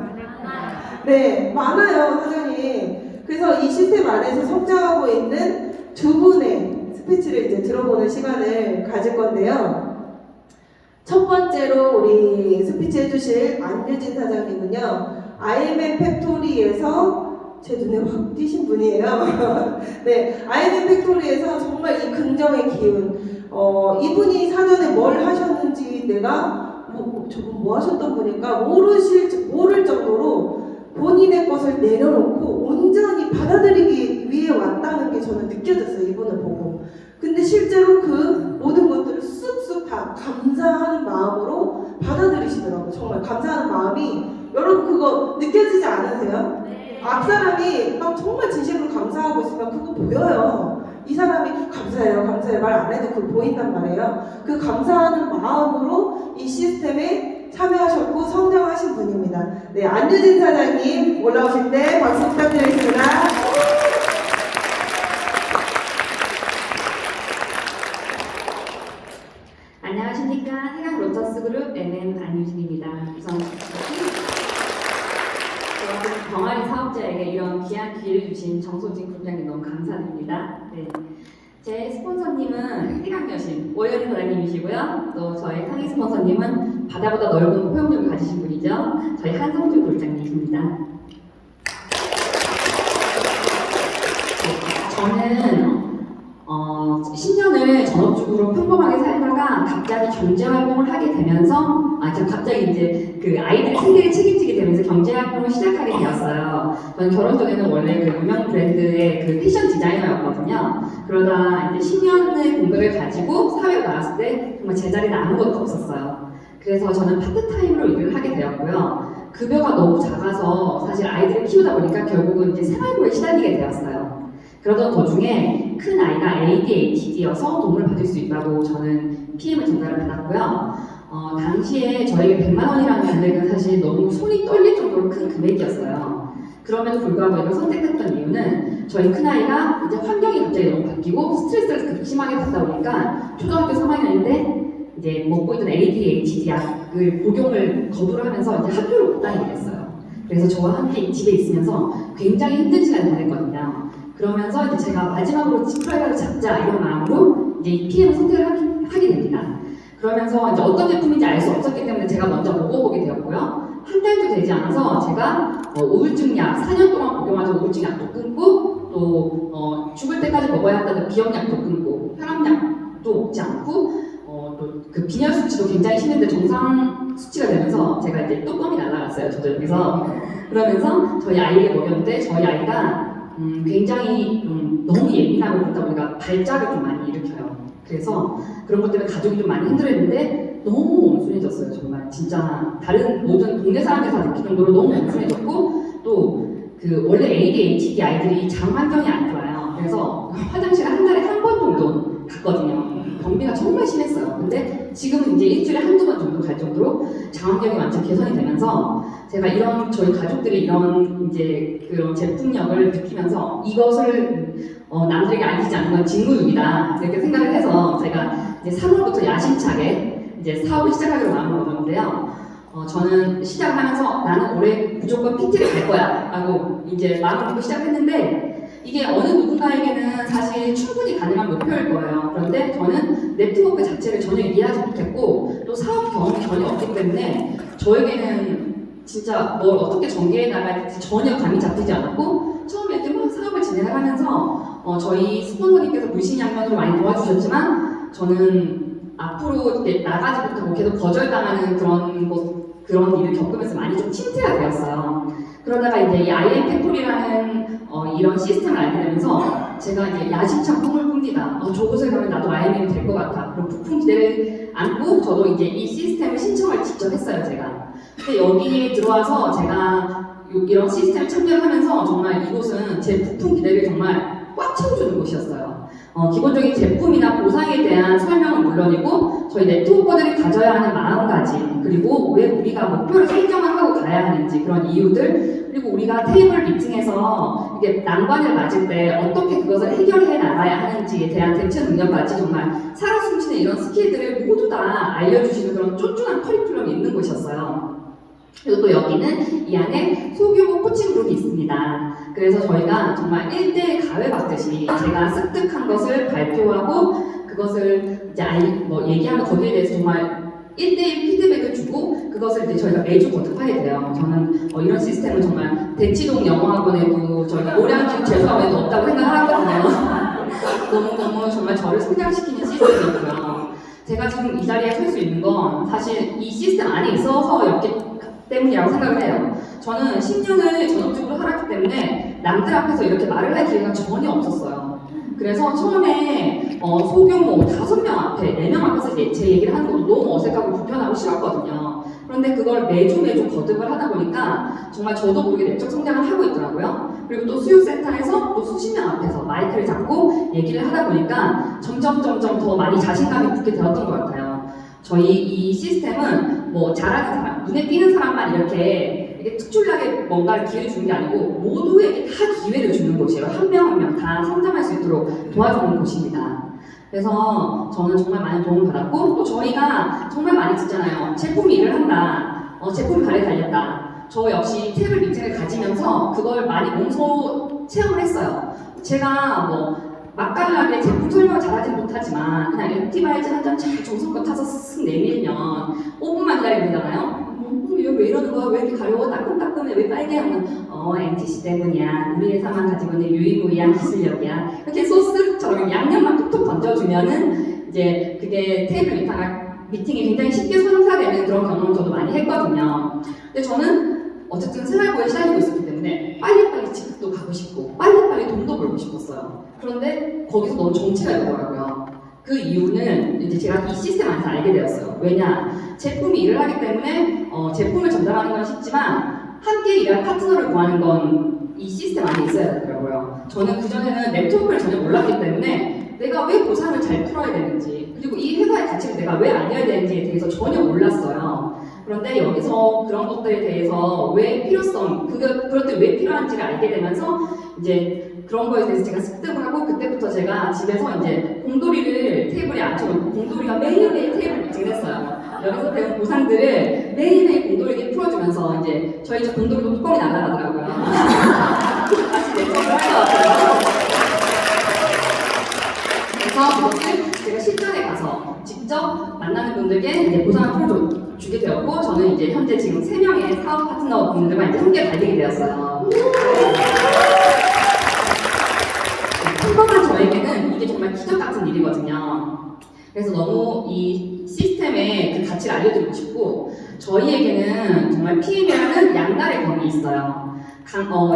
네, 많아요, 사장님. 그래서 이 시스템 안에서 성장하고 있는 두 분의 스피치를 이제 들어보는 시간을 가질 건데요. 첫 번째로 우리 스피치 해주실 안유진 사장님은요, IMM 팩토리에서 제 눈에 확 띄신 분이에요. 네, IMM 팩토리에서 정말 이 긍정의 기운, 이분이 사전에 뭘 하셨는지 내가 저분 뭐 하셨던 분일까 모를 정도로 본인의 것을 내려놓고 온전히 받아들이기 위해 왔다는 게 저는 느껴졌어요, 이분을 보고. 근데 실제로 그 모든 것들을 쑥쑥 다 감사하는 마음으로 받아들이시더라고요. 정말 감사하는 마음이, 여러분 그거 느껴지지 않으세요?
네.
앞사람이 막 정말 진심으로 감사하고 있으면 그거 보여요. 이 사람이 감사해요 말 안 해도 그거 보인단 말이에요. 그 감사하는 마음으로 이 시스템에 참여하셨고 성장하신 분입니다. 네, 안유진 사장님 올라오실 때 박수 부탁드리겠습니다.
안녕하십니까. 해강 로터스 그룹 MM 안유진입니다. 우선 병아리 사업자에게 이런 귀한 기회를 주신 정소진 국장님 너무 감사드립니다. 네. 제 스폰서님은 해강여신 오연희 사장님이시고요. 또 저희 상위 스폰서님은 바다보다 넓은 포용력을 가지신 분이죠. 저희 한성준 국장님이십니다. 네, 저는 10년을 전업주부로 평범하게 살다가 갑자기 경제활동을 하게 되면서 갑자기 이제 그 아이들의 생계를 책임지게 되면서 경제활동을 시작하게 되었어요. 저는 결혼 전에는 원래 그 유명 브랜드의 그 패션 디자이너였거든요. 그러다 이제 10년의 공백을 가지고 사회로 나갔을 때 정말 제자리는 아무것도 없었어요. 그래서 저는 파트타임으로 일을 하게 되었고요. 급여가 너무 작아서 사실 아이들을 키우다 보니까 결국은 이제 생활고에 시달리게 되었어요. 그러던 도중에 큰 아이가 ADHD여서 도움을 받을 수 있다고 저는 PM을 전달을 받았고요. 당시에 저에게 100만 원이라는 금액은 사실 너무 손이 떨릴 정도로 큰 금액이었어요. 그럼에도 불구하고 이걸 선택했던 이유는 저희 큰아이가 이제 환경이 갑자기 너무 바뀌고 스트레스를 극심하게 받다 보니까 초등학교 3학년인데 이제 먹고 있던 ADHD 약을 복용을 거부를 하면서 이제 학교를 못 다니게 됐어요. 그래서 저와 함께 집에 있으면서 굉장히 힘든 시간을 보냈거든요. 그러면서 이제 제가 마지막으로 프라이드를 잡자 이런 마음으로 이제 이 PM을 선택을 하게 됩니다. 그러면서 이제 어떤 제품인지 알 수 없었기 때문에 제가 먼저 먹어보게 되었고요. 한 달도 되지 않아서 제가 우울증 약 4년 동안 복용하던 우울증 약도 끊고 또 죽을 때까지 먹어야 한다는 비염약도 끊고 혈압약도 먹지 않고 또 그 빈혈 수치도 굉장히 심했는데 정상 수치가 되면서 제가 이제 뚜껑이 날아갔어요. 저도 여기서. 그러면서 저희 아이에게 먹였는데 저희 아이가 굉장히 너무 예민하고 그러다 보니까 발작을 좀 많이 일으켜요. 그래서 그런 것 때문에 가족이 좀 많이 힘들었는데 너무 온순해졌어요. 정말 진짜 다른 모든 동네 사람들이 다 느낄 정도로 너무 온순해졌고 또 그 원래 ADHD 아이들이 장 환경이 안 좋아요. 그래서 화장실 한 달에 한 번 정도 갔거든요. 변비가 정말 심했어요. 근데 지금은 이제 일주일에 한두 번 정도 갈 정도로 장 환경이 완전 개선이 되면서 제가 이런 저희 가족들이 이런 이제 그런 제품력을 느끼면서 이것을 남들에게 알리지 않는 건 직무유기다 이렇게 생각을 해서 제가 이제 3월부터 야심차게 이제 사업을 시작하기로 마음을 먹었는데요. 저는 시작하면서 나는 올해 무조건 PT를 갈 거야 라고 이제 마음을 먹고 시작했는데 이게 어느 누군가에게는 사실 충분히 가능한 목표일 거예요. 그런데 저는 네트워크 자체를 전혀 이해하지 못했고 또 사업 경험이 전혀 없기 때문에 저에게는 진짜 뭘 어떻게 전개해 나갈지 전혀 감이 잡히지 않았고 처음에 이렇게 막 사업을 진행을 하면서 저희 스폰서님께서 물신양면으로 많이 도와주셨지만 저는 앞으로 이렇게 나가지 못하고 계속 거절당하는 그런 일을 겪으면서 많이 좀 침체가 되었어요. 그러다가 이제 이 IM 팩토리라는 이런 시스템을 알게 되면서 제가 이제 야심찬 꿈을 꿉니다. 저곳에 가면 나도 IM이 될 것 같아. 그럼 부품 기대를 안고 저도 이제 이 시스템을 신청을 직접 했어요, 제가. 근데 여기에 들어와서 제가 이런 시스템을 참여하면서 정말 이곳은 제 부품 기대를 정말 꽉 채워주는 곳이었어요. 기본적인 제품이나 보상에 대한 설명은 물론이고 저희 네트워커들이 가져야 하는 마음가짐, 그리고 왜 우리가 목표를 설정을 하고 가야 하는지 그런 이유들, 그리고 우리가 테이블 미팅에서 이게 난관을 맞을 때 어떻게 그것을 해결해 나가야 하는지에 대한 대처 능력까지 정말 살아 숨쉬는 이런 스킬들을 모두 다 알려주시는 그런 쫀쫀한 커리큘럼이 있는 곳이었어요. 그리고 또 여기는 이 안에 소규모 코칭 그룹이 있습니다. 그래서 저희가 정말 1대1 가회 받듯이 제가 습득한 것을 발표하고 그것을 이제 얘기하면 거기에 대해서 정말 1대1 피드백을 주고 그것을 이제 저희가 매주 거듭하게 돼요. 저는 이런 시스템은 정말 대치동 영어학원에도 저희 노량진 재수학원에도 없다고 생각하거든요. 너무 정말 저를 성장시키는 시스템이었고요. 제가 지금 이 자리에 설 수 있는 건 사실 이 시스템 안에 있어서였기 때문이라고 생각을 해요. 저는 10년을 전업주부로 살았기 때문에 남들 앞에서 이렇게 말을 할 기회가 전혀 없었어요. 그래서 처음에 소규모 5명 앞에, 4명 앞에서 제 얘기를 하는 것도 너무 어색하고 불편하고 싫었거든요. 그런데 그걸 매주 거듭을 하다 보니까 정말 저도 모르게 내적 성장을 하고 있더라고요. 그리고 또 수요센터에서 또 수십 명 앞에서 마이크를 잡고 얘기를 하다 보니까 점점 더 많이 자신감이 붙게 되었던 것 같아요. 저희 이 시스템은 뭐 잘하는 사람, 눈에 띄는 사람만 이렇게 특출나게 뭔가를 기회를 주는 게 아니고 모두에게 다 기회를 주는 곳이에요. 한 명 한 명 다 성장할 수 있도록 도와주는 곳입니다. 그래서 저는 정말 많은 도움을 받았고 또 저희가 정말 많이 듣잖아요. 제품이 일을 한다. 제품이 발에 달렸다. 저 역시 테이블 미팅을 가지면서 그걸 많이 몸소 체험을 했어요. 제가 뭐 맛깔나게 제품 설명을 잘하지 못하지만 그냥 액티바이즈 한 잔 잘 정성껏 타서 쓱 내밀면 5분만 기다리면 되잖아요. 이거 왜 이러는 거야? 왜 이렇게 가려워? 따끔따끔해? 왜 빨개? 하면 NTC 때문이야. 우리 회사만 가지고 있는 유일무이한 기술력이야. 이렇게 소스처럼 양념만 톡톡 던져주면은 이제 그게 테이블 미팅이 굉장히 쉽게 성사되는 그런 경험을 저도 많이 했거든요. 근데 저는 어쨌든 생활고에 시달리고 있었기 때문에 빨리빨리 집도 가고 싶고 빨리빨리 돈도 벌고 싶었어요. 그런데 거기서 너무 정체가 되더라고요. 그 이유는 이제 제가 이 시스템 안에서 알게 되었어요. 왜냐? 제품이 일을 하기 때문에 제품을 전달하는 건 쉽지만 함께 일할 파트너를 구하는 건 이 시스템 안에 있어야 되더라고요. 저는 그전에는 네트워크를 전혀 몰랐기 때문에 내가 왜 보상을 잘 풀어야 되는지 그리고 이 회사의 가치를 내가 왜 알려야 되는지에 대해서 전혀 몰랐어요. 그런데 여기서 그런 것들에 대해서 왜 필요성, 그것들이 왜 필요한지를 알게 되면서 이제 그런 거에 대해서 제가 습득을 하고 그때부터 제가 집에서 이제 공돌이를 테이블에 앉혀놓고 공돌이가 매일매일 테이블 미팅을 했어요. 여기서 배운 보상들을 매일매일 공돌이에게 풀어주면서 이제 저희 집 공돌이도 뚜껑이 날아가더라고요. 다시 내성을 할 것 같아요. 그래서 그것을 제가 실전에 가서 직접 만나는 분들께 이제 보상을 풀어주게 되었고 저는 이제 현재 지금 3명의 사업 파트너 분들과 이제 함께 달리게 되었어요. 평범한 저에게는 이게 정말 기적 같은 일이거든요. 그래서 너무 이 시스템의 그 가치를 알려드리고 싶고 저희에게는 정말 PM이라는 양날의 검이 있어요.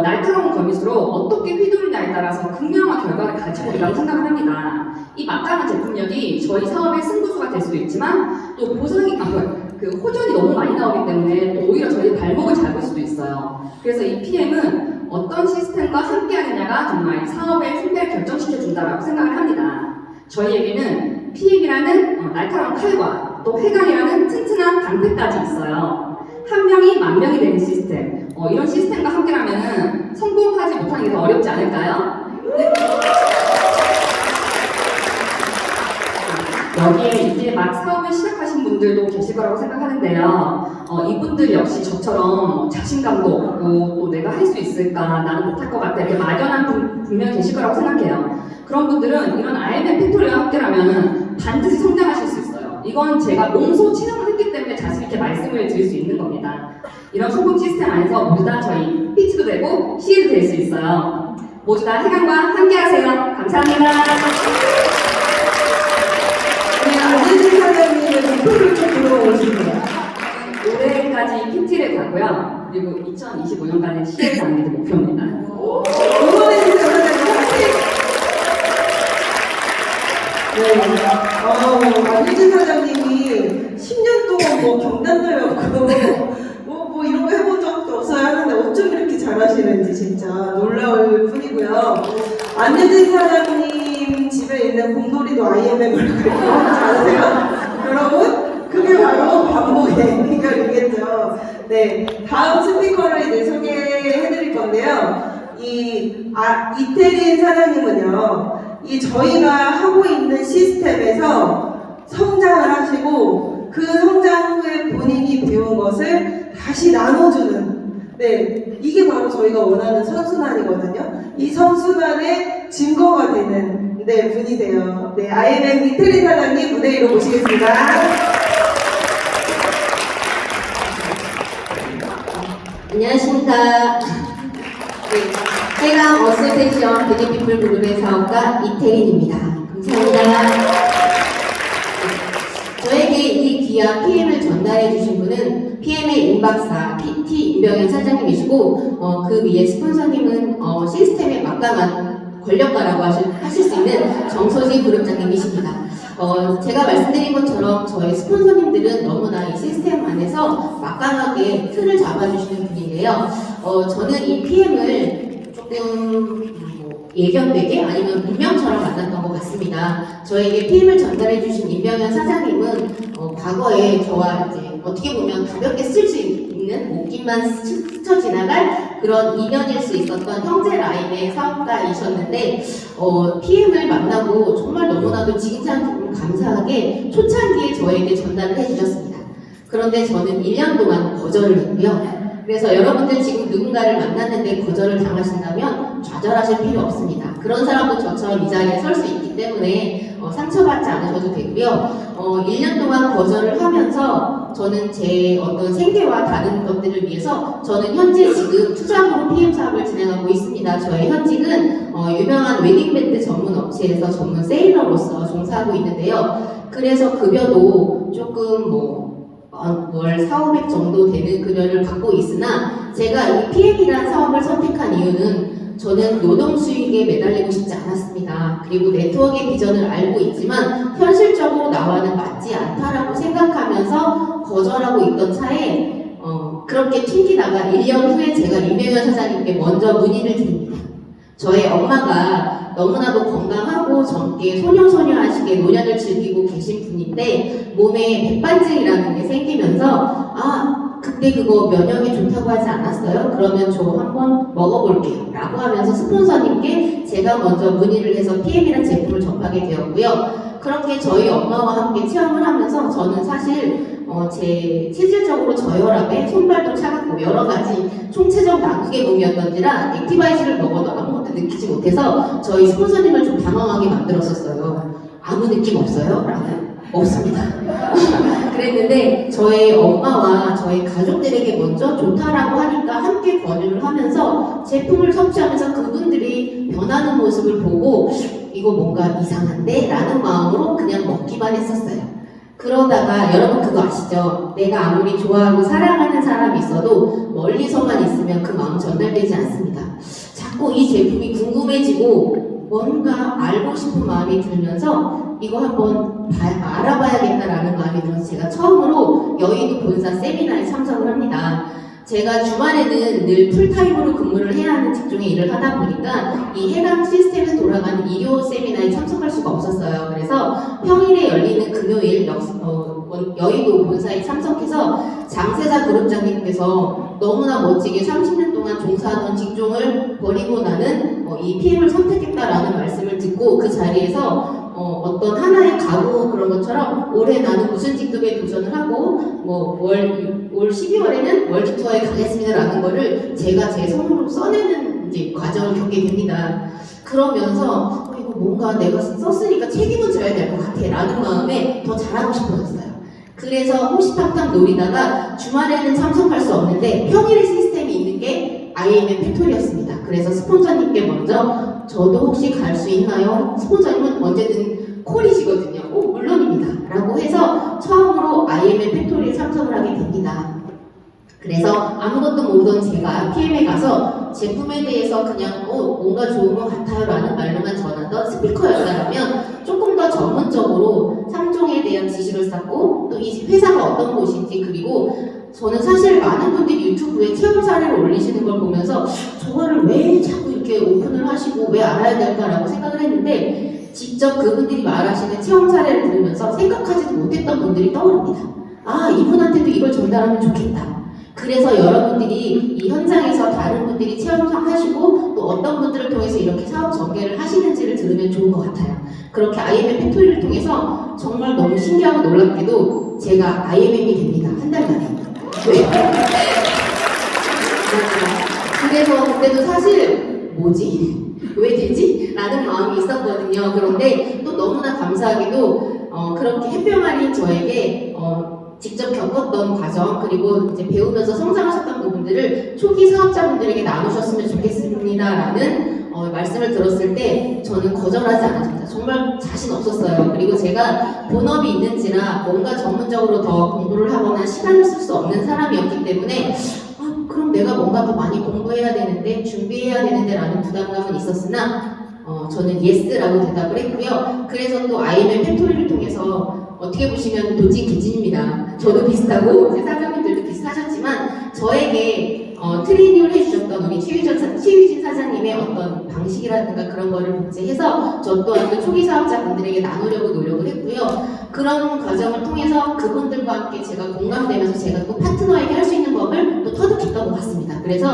날카로운 검일수록 어떻게 휘두르냐에 따라서 극명한 결과를 가지고 있다고 생각을 합니다. 이 막강한 제품력이 저희 사업의 승부수가 될 수도 있지만 또 보상이 그 호전이 너무 많이 나오기 때문에 또 오히려 저희 발목을 잡을 수도 있어요. 그래서 이 PM은 어떤 시스템과 함께 하느냐가 정말 사업의 승패를 결정시켜준다고 생각을 합니다. 저희에게는 PM이라는 날카로운 칼과 또 해강이라는 튼튼한 방패까지 있어요. 한 명이 만 명이 되는 시스템. 이런 시스템과 함께라면 성공하지 못하는 게 더 어렵지 않을까요? 여기에 이제 막 사업을 시작하신 분들도 계실 거라고 생각하는데요. 이분들 역시 저처럼 자신감도 없고 또 내가 할 수 있을까, 나는 못할 것 같다 이렇게 막연한 분명 계실 거라고 생각해요. 그런 분들은 이런 IMF 팩토리와 함께라면 반드시 성장하실 수 있어요. 이건 제가 몸소 체험을 했기 때문에 자신 있게 말씀을 드릴 수 있는 겁니다. 이런 성공 시스템 안에서 모두 다 저희 PT도 되고 CE도 될 수 있어요. 모두 다 해강과 함께 하세요. 감사합니다.
안혜진 사장님의 목표를 좀 물어보고 싶어요.
올해까지 PT를 가고요. 그리고 2025년까지 CL 가는 게 목표입니다.
응원해주세요, 사장님. 네. 안혜진 사장님이 10년 동안 뭐 경단녀였고, 뭐 이런 거 해본 적도 없어요 하는데 어쩜 이렇게 잘하시는지 진짜 놀라울 뿐이고요. 안혜진 사장님 집에 있는 곰돌이도 IMM을 그렇게 잘하세요? 여러분? 그게 바로 반복의 비결이겠죠. 네, 다음 스피커를 이제 소개해드릴 건데요. 이태린 사장님은요, 저희가 하고 있는 시스템에서 성장을 하시고 그 성장 후에 본인이 배운 것을 다시 나눠주는, 네, 이게 바로 저희가 원하는 선순환이거든요. 이 선순환의 증거가 되는 분이세요. 네, IMM 이태린 사장님 무대 위로 모시겠습니다.
안녕하십니까. 네, 해강 어센텐션 베네피플 그룹의 사업가 이태린입니다. 감사합니다. 저에게 이 귀한 PM을 전달해 주신 분은 PM의 임박사 PT 임병현 사장님이시고 그 위에 스폰서님은 시스템에 막강한 권력가라고 하실 수 있는 정소진 그룹장님이십니다. 제가 말씀드린 것처럼 저희 스폰서님들은 너무나 이 시스템 안에서 막강하게 틀을 잡아주시는 분인데요. 저는 이 PM을 조금 예견되게 아니면 운명처럼 만났던 것 같습니다. 저에게 PM을 전달해주신 임병현 사장님은 과거에 저와 이제 어떻게 보면 가볍게 쓸 수 있는 목깃만 스쳐 지나갈 그런 인연일 수 있었던 형제 라인의 사업가이셨는데 PM을 만나고 정말 너무나도 지금처럼 감사하게 초창기에 저에게 전달을 해주셨습니다. 그런데 저는 1년 동안 거절을 했고요. 그래서 여러분들 지금 누군가를 만났는데 거절을 당하신다면 좌절하실 필요 없습니다. 그런 사람도 저처럼 이 자리에 설 수 있기 때문에 상처받지 않으셔도 되고요. 1년 동안 거절을 하면서 저는 제 어떤 생계와 다른 것들을 위해서 저는 현재 지금 투자으로 PM 사업을 진행하고 있습니다. 저의 현직은 유명한 웨딩밴드 전문 업체에서 전문 세일러로서 종사하고 있는데요. 그래서 급여도 조금 월 4,500 정도 되는 급여를 갖고 있으나 제가 이 PM이라는 사업을 선택한 이유는 저는 노동 수익에 매달리고 싶지 않았습니다. 그리고 네트워크의 비전을 알고 있지만 현실적으로 나와는 맞지 않다라고 생각하면서 거절하고 있던 차에 그렇게 튕기다가 1년 후에 제가 임병현 사장님께 먼저 문의를 드립니다. 저의 엄마가 너무나도 건강하고 젊게 소녀소녀하시게 노년을 즐기고 계신 분인데 몸에 백반증이라는 게 생기면서 그때 그거 면역에 좋다고 하지 않았어요? 그러면 저 한번 먹어볼게요 라고 하면서 스폰서님께 제가 먼저 문의를 해서 PM이라는 제품을 접하게 되었고요. 그렇게 저희 엄마와 함께 체험을 하면서 저는 사실 제 체질적으로 저혈압에 손발도 차갑고 여러 가지 총체적 낙후의 몸이었던지라 액티바이즈를 먹어도 아무것도 느끼지 못해서 저희 스폰서님을 좀 당황하게 만들었었어요. 아무 느낌 없어요? 라고. 없습니다. 그랬는데 저희 엄마와 저희 가족들에게 먼저 좋다라고 하니까 함께 권유를 하면서 제품을 섭취하면서 그분들이 변하는 모습을 보고 이거 뭔가 이상한데? 라는 마음으로 그냥 먹기만 했었어요. 그러다가 여러분 그거 아시죠? 내가 아무리 좋아하고 사랑하는 사람이 있어도 멀리서만 있으면 그 마음 전달되지 않습니다. 자꾸 이 제품이 궁금해지고 뭔가 알고 싶은 마음이 들면서 이거 한번 알아봐야겠다라는 마음이 들어서 제가 처음으로 여의도 본사 세미나에 참석을 합니다. 제가 주말에는 늘 풀타임으로 근무를 해야 하는 직종의 일을 하다 보니까 이 해당 시스템에서 돌아가는 일요 세미나에 참석할 수가 없었어요. 그래서 평일에 열리는 금요일 여의도 본사에 참석해서 장세자 그룹장님께서 너무나 멋지게 30년 동안 종사하던 직종을 버리고 나는 이 PM을 선택했다라는 말씀을 듣고 그 자리에서 어떤 하나의 각오 그런 것처럼 올해 나는 무슨 직급에 도전을 하고 올 12월에는 월드 투어에 가겠습니다라는 거를 제가 제 손으로 써내는 이제 과정을 겪게 됩니다. 그러면서 이거 뭔가 내가 썼으니까 책임은 져야 될 것 같아 라는 마음에 더 잘하고 싶어졌어요. 그래서 호시탐탐 노리다가 주말에는 참석할 수 없는데 평일에 시스템이 있는 게 IMM 팩토리였습니다. 그래서 스폰서님께 먼저 저도 혹시 갈 수 있나요? 스폰서님은 언제든 콜이시거든요. 물론입니다. 라고 해서 처음으로 IMF 팩토리에 참석을 하게 됩니다. 그래서 아무것도 모르던 제가 PM에 가서 제품에 대해서 그냥 뭔가 좋은 것 같아요 라는 말로만 전하던 스피커였다면 조금 더 전문적으로 3종에 대한 지식을 쌓고 또 이 회사가 어떤 곳인지, 그리고 저는 사실 많은 분들이 유튜브에 체험 사례를 올리시는 걸 보면서 저거를 왜 자꾸 이렇게 오픈을 하시고 왜 알아야 될까라고 생각을 했는데, 직접 그분들이 말하시는 체험 사례를 들으면서 생각하지도 못했던 분들이 떠오릅니다. 아, 이분한테도 이걸 전달하면 좋겠다. 그래서 여러분들이 이 현장에서 다른 분들이 체험하시고 또 어떤 분들을 통해서 이렇게 사업 전개를 하시는지를 들으면 좋은 것 같아요. 그렇게 IMF 팩토리를 통해서 정말 너무 신기하고 놀랍게도 제가 IMM이 됩니다. 한 달 만에. 네. 그래서 그때도 사실 뭐지? 왜 되지? 라는 마음이 있었거든요. 그런데 또 너무나 감사하게도 그렇게 햇병아린 저에게 직접 겪었던 과정, 그리고 이제 배우면서 성장하셨던 부분들을 초기 사업자분들에게 나누셨으면 좋겠습니다라는 말씀을 들었을 때 저는 거절하지 않았습니다. 정말 자신 없었어요. 그리고 제가 본업이 있는지라 뭔가 전문적으로 더 공부를 하거나 시간을 쓸 수 없는 사람이었기 때문에 그럼 내가 뭔가 더 많이 공부해야 되는데, 준비해야 되는데 라는 부담감은 있었으나 저는 예스라고 대답을 했고요. 그래서 또 IMF 팩토리를 통해서 어떻게 보시면 도찐 개찐입니다. 저도 비슷하고 제 사장님들도 비슷하셨지만 저에게 트레이닝을 해주셨던 우리 최유진 사장님의 어떤 방식이라든가 그런 거를 복제해서 저 또한 그 초기 사업자분들에게 나누려고 노력을 했고요. 그런 과정을 통해서 그분들과 함께 제가 공감되면서 제가 또 파트너에게 할 수 있는 법을 또 터득했던 것 같습니다. 그래서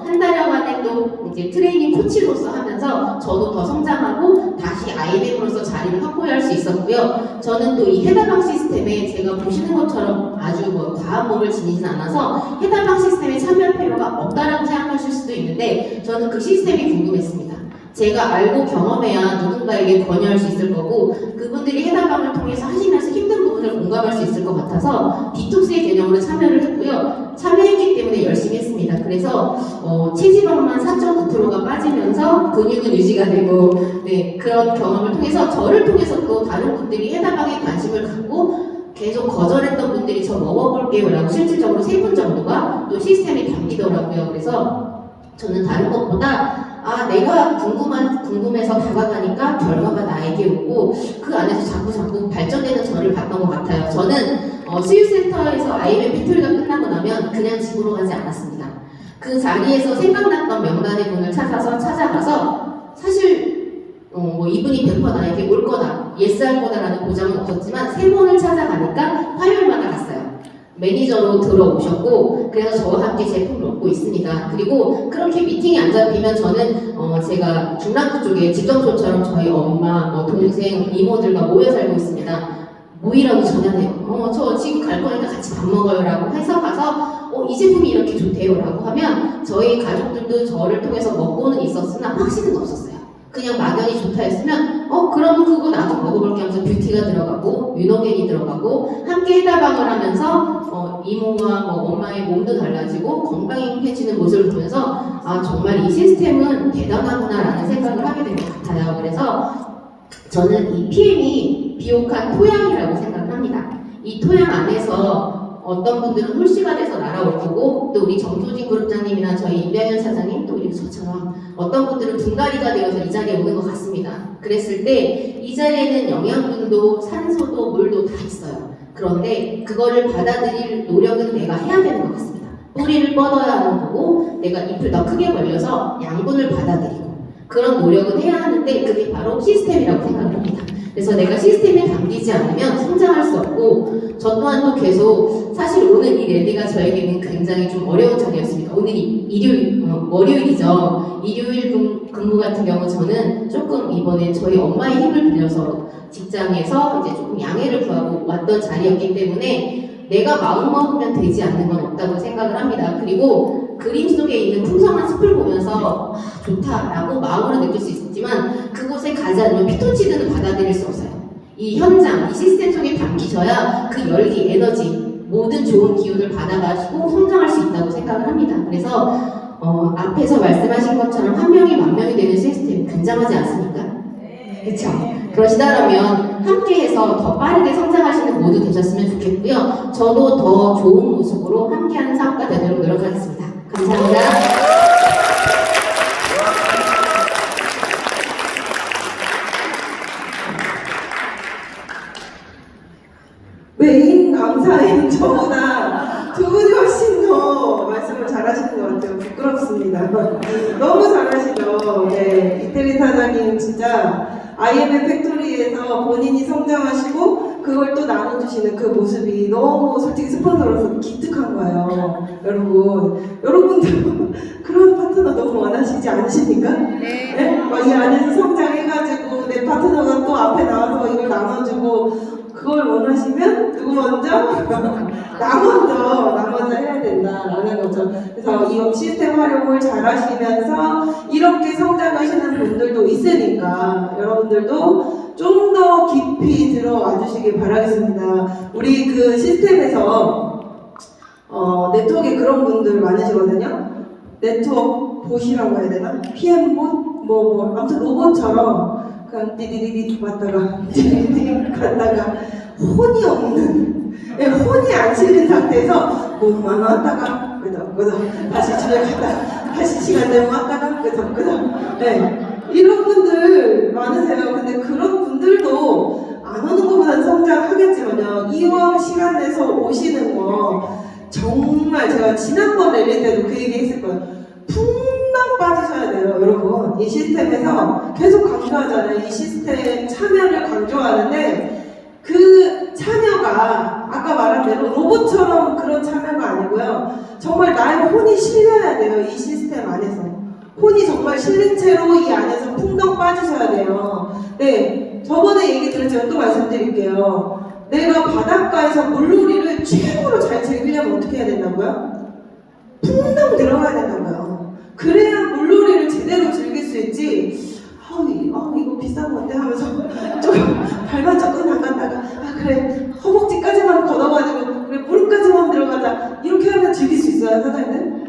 한 달여간의 또 이제 트레이닝 코치로서 하면서 저도 더 성장하고 다시 IMM으로서 자리를 확보할 수 있었고요. 저는 또 이 해다방 시스템에 제가 보시는 것처럼 아주 과한 몸을 지니진 않아서 해다방 시스템에 참여할 필요가 없다라고 생각하실 수도 있는데, 저는 그 시스템이 궁금했습니다. 제가 알고 경험해야 누군가에게 권유할 수 있을 거고, 그분들이 해당방을 통해서 하시면서 힘든 부분을 공감할 수 있을 것 같아서 디톡스의 개념으로 참여를 했고요. 참여했기 때문에 열심히 했습니다. 그래서 체지방만 4.9%가 빠지면서 근육은 유지가 되고, 네, 그런 경험을 통해서 저를 통해서 또 다른 분들이 해당방에 관심을 갖고 계속 거절했던 분들이 저 먹어볼게요 라고 실질적으로 3분 정도가 또 시스템에 담기더라고요. 그래서 저는 다른 것보다 내가 궁금해서 다가가니까 결과가 나에게 오고 그 안에서 자꾸 발전되는 저를 봤던 것 같아요. 저는 수유센터에서 IMF 팩토리가 끝나고 나면 그냥 집으로 가지 않았습니다. 그 자리에서 생각났던 명단의 분을 찾아가서 사실 이분이 100% 나에게 올 거다, 예스 할 거다라는 보장은 없었지만 3번을 찾아가니까 화요일마다 갔어요. 매니저로 들어오셨고, 그래서 저와 함께 제품을 얻고 있습니다. 그리고 그렇게 미팅이 안 잡히면 저는 제가 중랑구 쪽에 집정촌처럼 저희 엄마, 동생, 이모들과 모여 살고 있습니다. 모이라고 전화해요. 저 지금 갈 거니까 같이 밥 먹어요 라고 해서 가서 이 제품이 이렇게 좋대요 라고 하면 저희 가족들도 저를 통해서 먹고는 있었으나 확신은 없었어요. 그냥 막연히 좋다 했으면 그럼 그거 나도 먹어볼게 하면서 뷰티가 들어가고 유노겐이 들어가고 함께 해다방을 하면서 이모와 엄마의 몸도 달라지고 건강해지는 모습을 보면서 정말 이 시스템은 대단하구나 라는 생각을 하게 된 것 같아요. 그래서 저는 이 PM이 비옥한 토양이라고 생각을 합니다. 이 토양 안에서 어떤 분들은 홀씨가 돼서 날아올 거고, 또 우리 정소진 그룹장님이나 저희 임병현 사장님, 또 우리 저처럼 어떤 분들은 분갈이가 되어서 이 자리에 오는 것 같습니다. 그랬을 때 이 자리에는 영양분도 산소도 물도 다 있어요. 그런데 그거를 받아들일 노력은 내가 해야 되는 것 같습니다. 뿌리를 뻗어야 하는 거고, 내가 잎을 더 크게 벌려서 양분을 받아들이고, 그런 노력은 해야 하는데 그게 바로 시스템이라고 생각을 합니다. 그래서 내가 시스템에 담기지 않으면 성장할 수 없고, 저 또한 또 계속 사실 오늘 이 레디가 저에게는 굉장히 좀 어려운 자리였습니다. 오늘이 월요일이죠. 일요일 근무 같은 경우 저는 조금 이번에 저희 엄마의 힘을 빌려서 직장에서 이제 조금 양해를 구하고 왔던 자리였기 때문에 내가 마음 먹으면 되지 않는 건 없다고 생각을 합니다. 그리고 그림 속에 있는 풍성한 숲을 보면서 좋다라고 마음으로 느낄 수 있지만 그곳에 가지 않으면 피톤치드는 받아들일 수 없어요. 이 현장, 이 시스템 속에 담기셔야 그 열기, 에너지, 모든 좋은 기운을 받아가지고 성장할 수 있다고 생각을 합니다. 그래서 앞에서 말씀하신 것처럼 한 명이 만 명이 되는 시스템 굉장하지 않습니까? 그렇죠. 그러시다면 함께해서 더 빠르게 성장하시는 모두 되셨으면 좋겠고요. 저도 더 좋은 모습으로 함께하는 사업가 되도록 노력하겠습니다. 감사합니다.
메인 강사인 저보다 두 분이 훨씬 더 말씀을 잘하시는 것 같아요. 부끄럽습니다. 너무 잘하시죠. 네, 이태리 사장님 진짜 IMF 팩토리에서 본인이 성장하시고 그걸 또 나눠주시는 그 모습이 너무 솔직히 스폰서로서 기특한 거예요. 여러분도 그런 파트너 너무 원하시지 않으십니까? 네? 막 이 안에서 성장해가지고 내 파트너가 또 앞에 나와서 이걸 나눠주고 그걸 원하시면 누구 먼저? 나 먼저 해야 된다라는 거죠. 그래서 이 시스템 활용을 잘 하시면서 이렇게 성장하시는 분들도 있으니까 여러분들도 좀 더 깊이 들어와 주시길 바라겠습니다. 우리 그 시스템에서 네트워크에 그런 분들 많으시거든요. 네트워크 봇이라고 해야 되나? PM 봇? 아무튼 로봇처럼 그냥 디디디디 왔다가 디디디 갔다가 혼이 없는, 혼이 안 실린 상태에서 뭐만 왔다가 그죠 다시 집에 갔다가 다시 시간 되면 왔다가 그죠 네. 이런 분들 많으세요. 근데 그런 분들도 안 오는 것보다는 성장하겠지만요. 이왕 시간 내서 오시는 거 정말 제가 지난번 랠리 때도 그 얘기 했을 거예요. 풍덩 빠지셔야 돼요, 여러분. 이 시스템에서 계속 강조하잖아요. 이 시스템 참여를 강조하는데 그 참여가 아까 말한 대로 로봇처럼 그런 참여가 아니고요. 정말 나의 혼이 실려야 돼요, 이 시스템 안에서. 혼이 정말 실린 채로 이 안에서 풍덩 빠지셔야 돼요. 네, 저번에 얘기 들었지만 또 말씀드릴게요. 내가 바닷가에서 물놀이를 최고로 잘 즐기려면 어떻게 해야 된다고요? 풍덩 들어가야 된다고요. 그래야 물놀이를 제대로 즐길 수 있지. 이거 비싼 건데 하면서 좀 발만 조금 담갔다가 그래 허벅지까지만 걷어가지고 그래 무릎까지만 들어가자 이렇게 하면 즐길 수 있어요, 사장님들?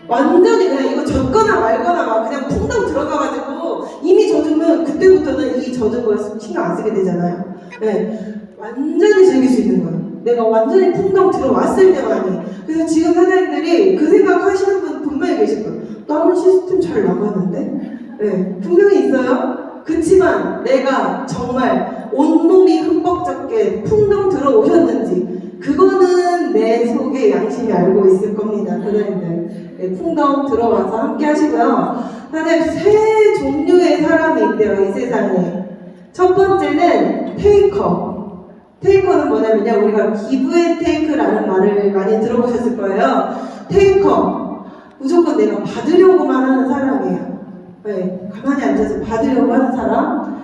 완전히 그냥 이거 젖거나 말거나 막 그냥 풍덩 들어가가지고 이미 젖으면 그때부터는 이 젖은 걸 신경 안 쓰게 되잖아요. 네, 완전히 즐길 수 있는 거예요. 내가 완전히 풍덩 들어왔을 때만이. 그래서 지금 사장님들이 그 생각하시는 분 분명히 계실 거예요. 나는 시스템 잘 나가는데? 네, 분명히 있어요. 그치만 내가 정말 온몸이 흠뻑적게 풍덩 들어오셨는지 그거는 내 속에 양심이 알고 있을 겁니다, 사장님들. 네, 풍덩 들어와서 함께 하시고요. 사장님, 세 종류의 사람이 있대요, 이 세상에. 첫 번째는 테이커. 테이커는 뭐냐면요, 우리가 기브 앤 테이크라는 말을 많이 들어보셨을 거예요. 테이커, 무조건 내가 받으려고만 하는 사람이에요. 네, 가만히 앉아서 받으려고 하는 사람.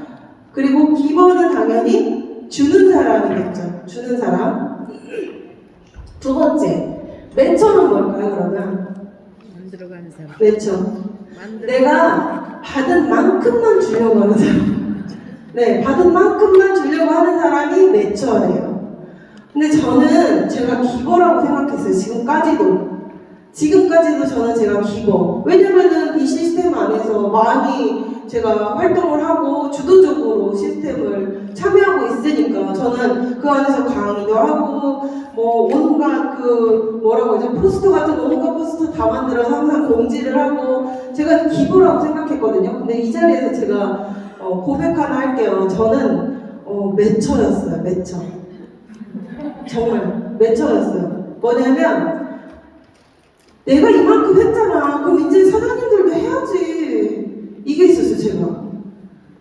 그리고 기버는 당연히 주는 사람이겠죠. 주는 사람. 두 번째, 매처는 뭘까요, 그러면?
만들어가는 사람.
매처. 내가 받은 만큼만 주려고 하는 사람. 네, 받은 만큼만 주려고 하는 사람이 매처예요. 근데 저는 제가 기버라고 생각했어요, 지금까지도 저는 제가 기버. 왜냐면은 이 시스템 안에서 많이 제가 활동을 하고 주도적으로 시스템을 참여하고 있으니까 저는 그 안에서 강의도 하고 뭐 온갖 뭐라고 하죠? 포스터 같은 온갖 포스터 다 만들어서 항상 공지를 하고 제가 기버라고 생각했거든요. 근데 이 자리에서 제가 고백 하나 할게요. 저는 매처였어요. 매처. 정말 매처였어요. 뭐냐면 내가 이만큼 했잖아. 그럼 이제 사장님들도 해야지. 이게 있었어요, 제가.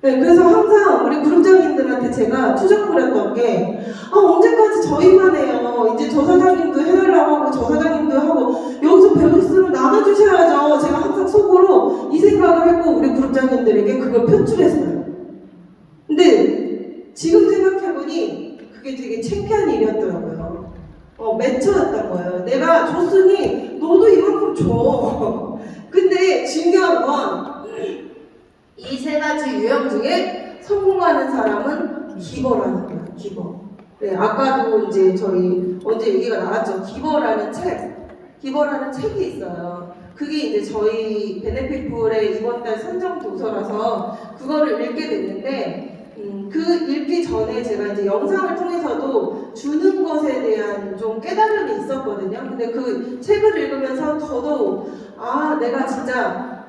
네, 그래서 항상 우리 그룹장님들한테 제가 투정을 했던 게 언제까지 저희만 해요. 이제 저 사장님도 해달라고 하고 저 사장님도 하고 여기서 배우셨으면 나눠주셔야죠. 제가 항상 속으로 이 생각을 했고 우리 그룹장님들에게 그걸 표출했어요. 근데 지금 생각해보니 그게 되게 창피한 일이었더라고요. 매처였던 거예요. 내가 줬으니 너도 이만큼 줘. 근데 중요한 건 이 세 가지 유형 중에 성공하는 사람은 기버라는 거예요. 기버. 네, 아까도 이제 저희 언제 얘기가 나왔죠. 기버라는 책이 있어요. 그게 이제 저희 베네핏풀의 이번 달 선정 도서라서 그거를 읽게 됐는데 그 읽기 전에 제가 이제 영상을 통해서도 주는 것에 대한 좀 깨달음이 있었거든요. 근데 그 책을 읽으면서 더더욱 내가 진짜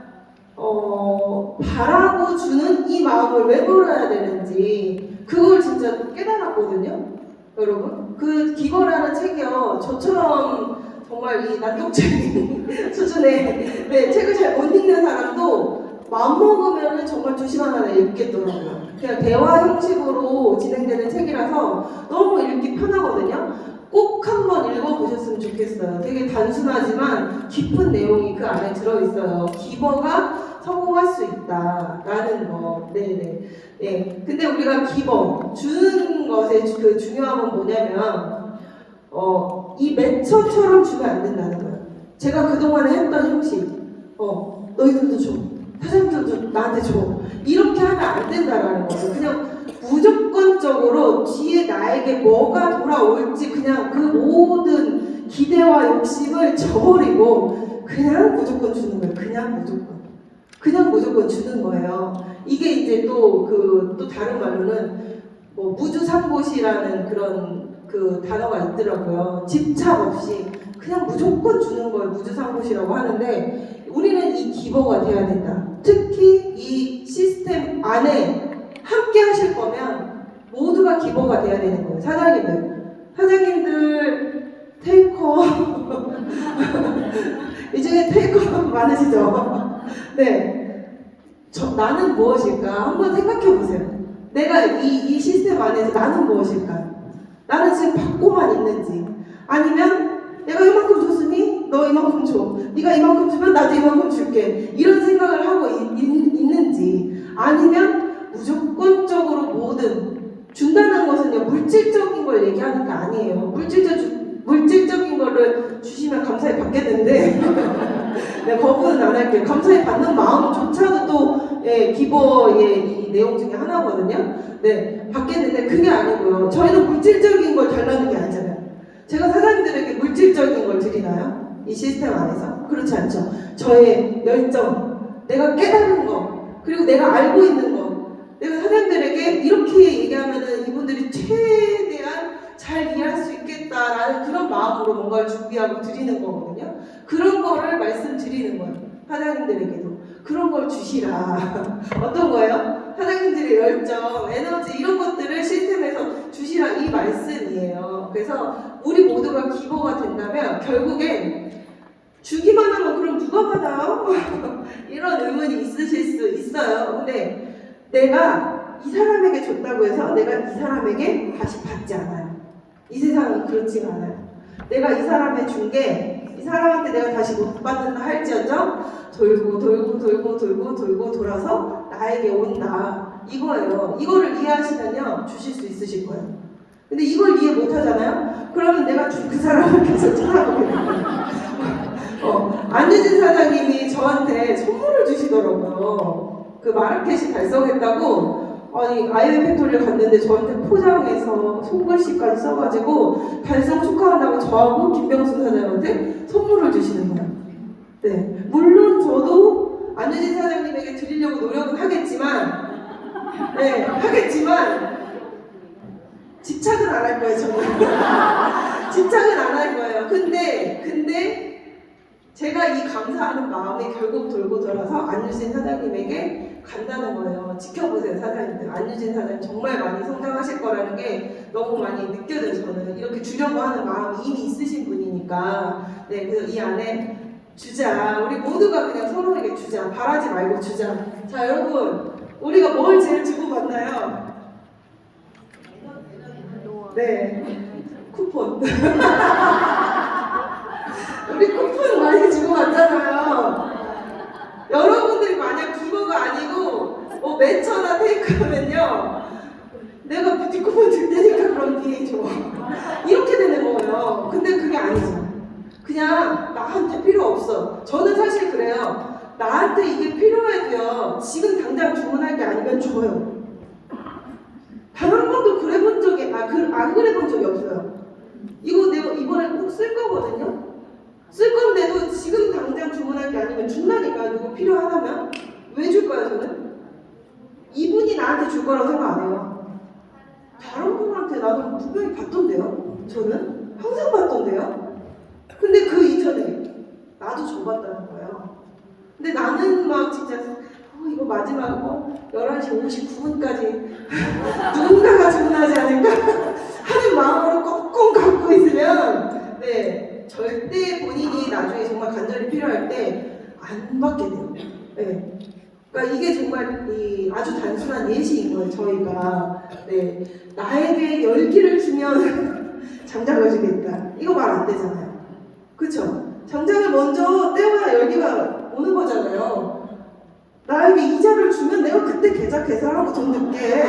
바라고 주는 이 마음을 왜 버려야 되는지 그걸 진짜 깨달았거든요. 여러분 그 기버라는 책이요 저처럼 정말 이 난독증 수준의 책을 잘 못 읽는 사람도 마음먹으면 정말 2시간 안에 읽겠더라고요. 그냥 대화 형식으로 진행되는 책이라서 너무 읽기 편하거든요. 꼭 한번 읽어보셨으면 좋겠어요. 되게 단순하지만 깊은 내용이 그 안에 들어있어요. 기버가 성공할 수 있다라는 거. 네네. 네. 근데 우리가 기버, 주는 것의 그 중요한 건 뭐냐면, 이 매처처럼 주면 안 된다는 거예요. 제가 그동안에 했던 형식, 너희들도 줘. 사장님들도 나한테 줘. 이렇게 하면 안 된다라는 거예요. 그냥 무조건적으로 뒤에 나에게 뭐가 돌아올지 그냥 그 모든 기대와 욕심을 저버리고 그냥 무조건 주는 거예요. 그냥 무조건 주는 거예요. 이게 이제 또 다른 말로는 뭐 무주상고시라는 그런 그 단어가 있더라고요. 집착 없이 그냥 무조건 주는 걸 무주상고시라고 하는데 우리는 이 기버가 돼야 된다. 특히 이 시스템 안에 함께 하실 거면 모두가 기버가 돼야 되는 거예요. 사장님들 테이커 이 중에 테이커 많으시죠? 네, 나는 무엇일까? 한번 생각해 보세요. 내가 이 시스템 안에서 나는 무엇일까? 나는 지금 받고만 있는지 아니면 내가 이만큼 줬으니 너 이만큼 줘. 네가 이만큼 주면 나도 이만큼 줄게. 이런 생각을 하고 있는지 아니면 무조건적으로 뭐든 준다는 것은요 물질적인 걸 얘기하는 게 아니에요. 물질적인 거를 주시면 감사히 받겠는데 네, 거부는 안 할게요. 감사히 받는 마음조차도 또 기버의 이 내용 중에 하나거든요. 네, 받겠는데 그게 아니고요. 저희는 물질적인 걸 달라는 게 아니잖아요. 제가 사장님들에게 물질적인 걸 드리나요? 이 시스템 안에서? 그렇지 않죠. 저의 열정, 내가 깨달은 거, 그리고 내가 알고 있는 거, 내가 사장님들에게 이렇게 얘기하면은 이분들이 최대한 잘 이해할 수 있겠다라는 그런 마음으로 뭔가를 준비하고 드리는 거거든요. 그런 거를 말씀드리는 거예요. 사장님들에게도. 그런 걸 주시라. 어떤 거예요? 사장님들의 열정, 에너지 이런 것들을 시스템에서 주시라 이 말씀이에요. 그래서 우리 모두가 기버가 된다면 결국엔 주기만 하면 그럼 누가 받아요? 이런 의문이 있으실 수 있어요. 근데 내가 이 사람에게 줬다고 해서 내가 이 사람에게 다시 받지 않아요. 이 세상은 그렇지가 않아요. 내가 이 사람에 준 게 이 사람한테 내가 다시 못 받는다 할지언정 돌고 돌아서 나에게 온다. 이거예요. 이거를 이해하시면요 주실 수 있으실 거예요. 근데 이걸 이해 못 하잖아요? 그러면 내가 준 그 사람을 계속 찾아보게 돼요. 안유진 사장님이 저한테 선물을 주시더라고요. 그 마라켓이 달성했다고 아이엠 팩토리를 갔는데 저한테 포장해서 손글씨까지 써가지고 달성 축하한다고 저하고 김병순 사장님한테 선물을 주시는 거예요. 네, 물론 저도 안유진 사장님에게 드리려고 노력은 하겠지만 집착은 안 할 거예요, 저는. 집착은 안 할 거예요. 근데 제가 이 감사하는 마음이 결국 돌고 돌아서 안유진 사장님에게 간다는 거예요. 지켜보세요, 사장님들. 안유진 사장님 정말 많이 성장하실 거라는 게 너무 많이 느껴져요, 저는. 이렇게 주려고 하는 마음이 이미 있으신 분이니까. 네, 그래서 이 안에 주자. 우리 모두가 그냥 서로에게 주자. 바라지 말고 주자. 자, 여러분. 우리가 뭘 제일 주고받나요? 네. 쿠폰. 우리 쿠폰 많이 주고받잖아요. 여러분들이 만약 기버가 아니고 매처나 테이크하면요. 내가 뷰티 쿠폰 줄 테니까 그럼 뒤에 줘. 이렇게 되는 거예요. 근데 그게 아니죠. 그냥 나한테 필요 없어. 저는 사실 그래요. 나한테 이게 필요해도요. 지금 당장 주문할 게 아니면 줘요. 단 한 번도 그래본 적이 안 그래본 적이 없어요. 이거 내가 이번에 꼭 쓸 거거든요. 쓸 건데도 지금 당장 주문할 게 아니면 준다니까요. 누구 필요하다면 왜 줄까요? 저는 이분이 나한테 줄 거라고 생각 안 해요. 나는 분명히 봤던데요. 저는 항상 봤던데요. 근데 그 이전에 나도 줘봤다는 거예요. 근데 나는 막 진짜 이거 마지막 11시 59분까지 누군가가 주문하지 않을까 하는 마음으로 꽁꽁 갖고 있으면 네 절대 본인이 나중에 정말 간절히 필요할 때 안 받게 돼요. 네. 그러니까 이게 정말 아주 단순한 예시인 거예요. 저희가 네 나에게 열기를 주면 장작을 주겠다. 이거 말 안 되잖아요. 그쵸? 장작을 먼저 떼어야 열기가 오는 거잖아요. 나에게 이자를 주면 내가 그때 계산하고 돈 낼게.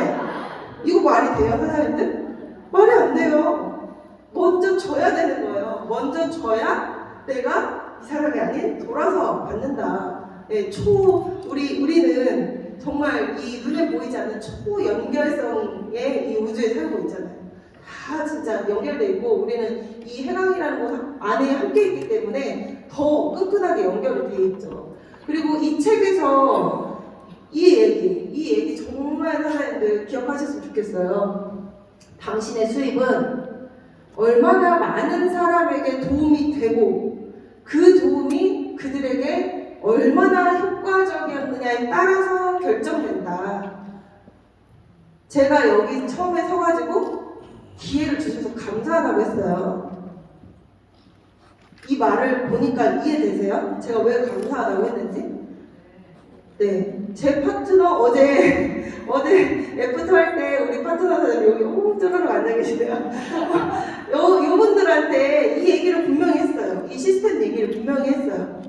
이거 말이 돼요, 사장님들? 말이 안 돼요. 먼저 줘야 되는 거예요. 먼저 줘야 내가 이 사람이 아닌 돌아서 받는다. 네, 우리는 정말 이 눈에 보이지 않는 초연결성의 이 우주에 살고 있잖아요. 다 진짜 연결돼 있고 우리는 이 해강이라는 곳 안에 함께 있기 때문에 더 끈끈하게 연결이 돼 있죠. 그리고 이 책에서 이 얘기 정말 사장님들 기억하셨으면 좋겠어요. 당신의 수입은 얼마나 많은 사람에게 도움이 되고 그 도움이 그들에게 얼마나 효과적이었느냐에 따라서 결정된다. 제가 여기 처음에 서가지고 기회를 주셔서 감사하다고 했어요. 이 말을 보니까 이해되세요? 제가 왜 감사하다고 했는지? 네, 제 파트너 어제 애프터 할 때 우리 파트너들 여기 쪼르륵 앉아 계시네요. 요 분들한테 이 얘기를 분명히 했어요. 이 시스템 얘기를 분명히 했어요.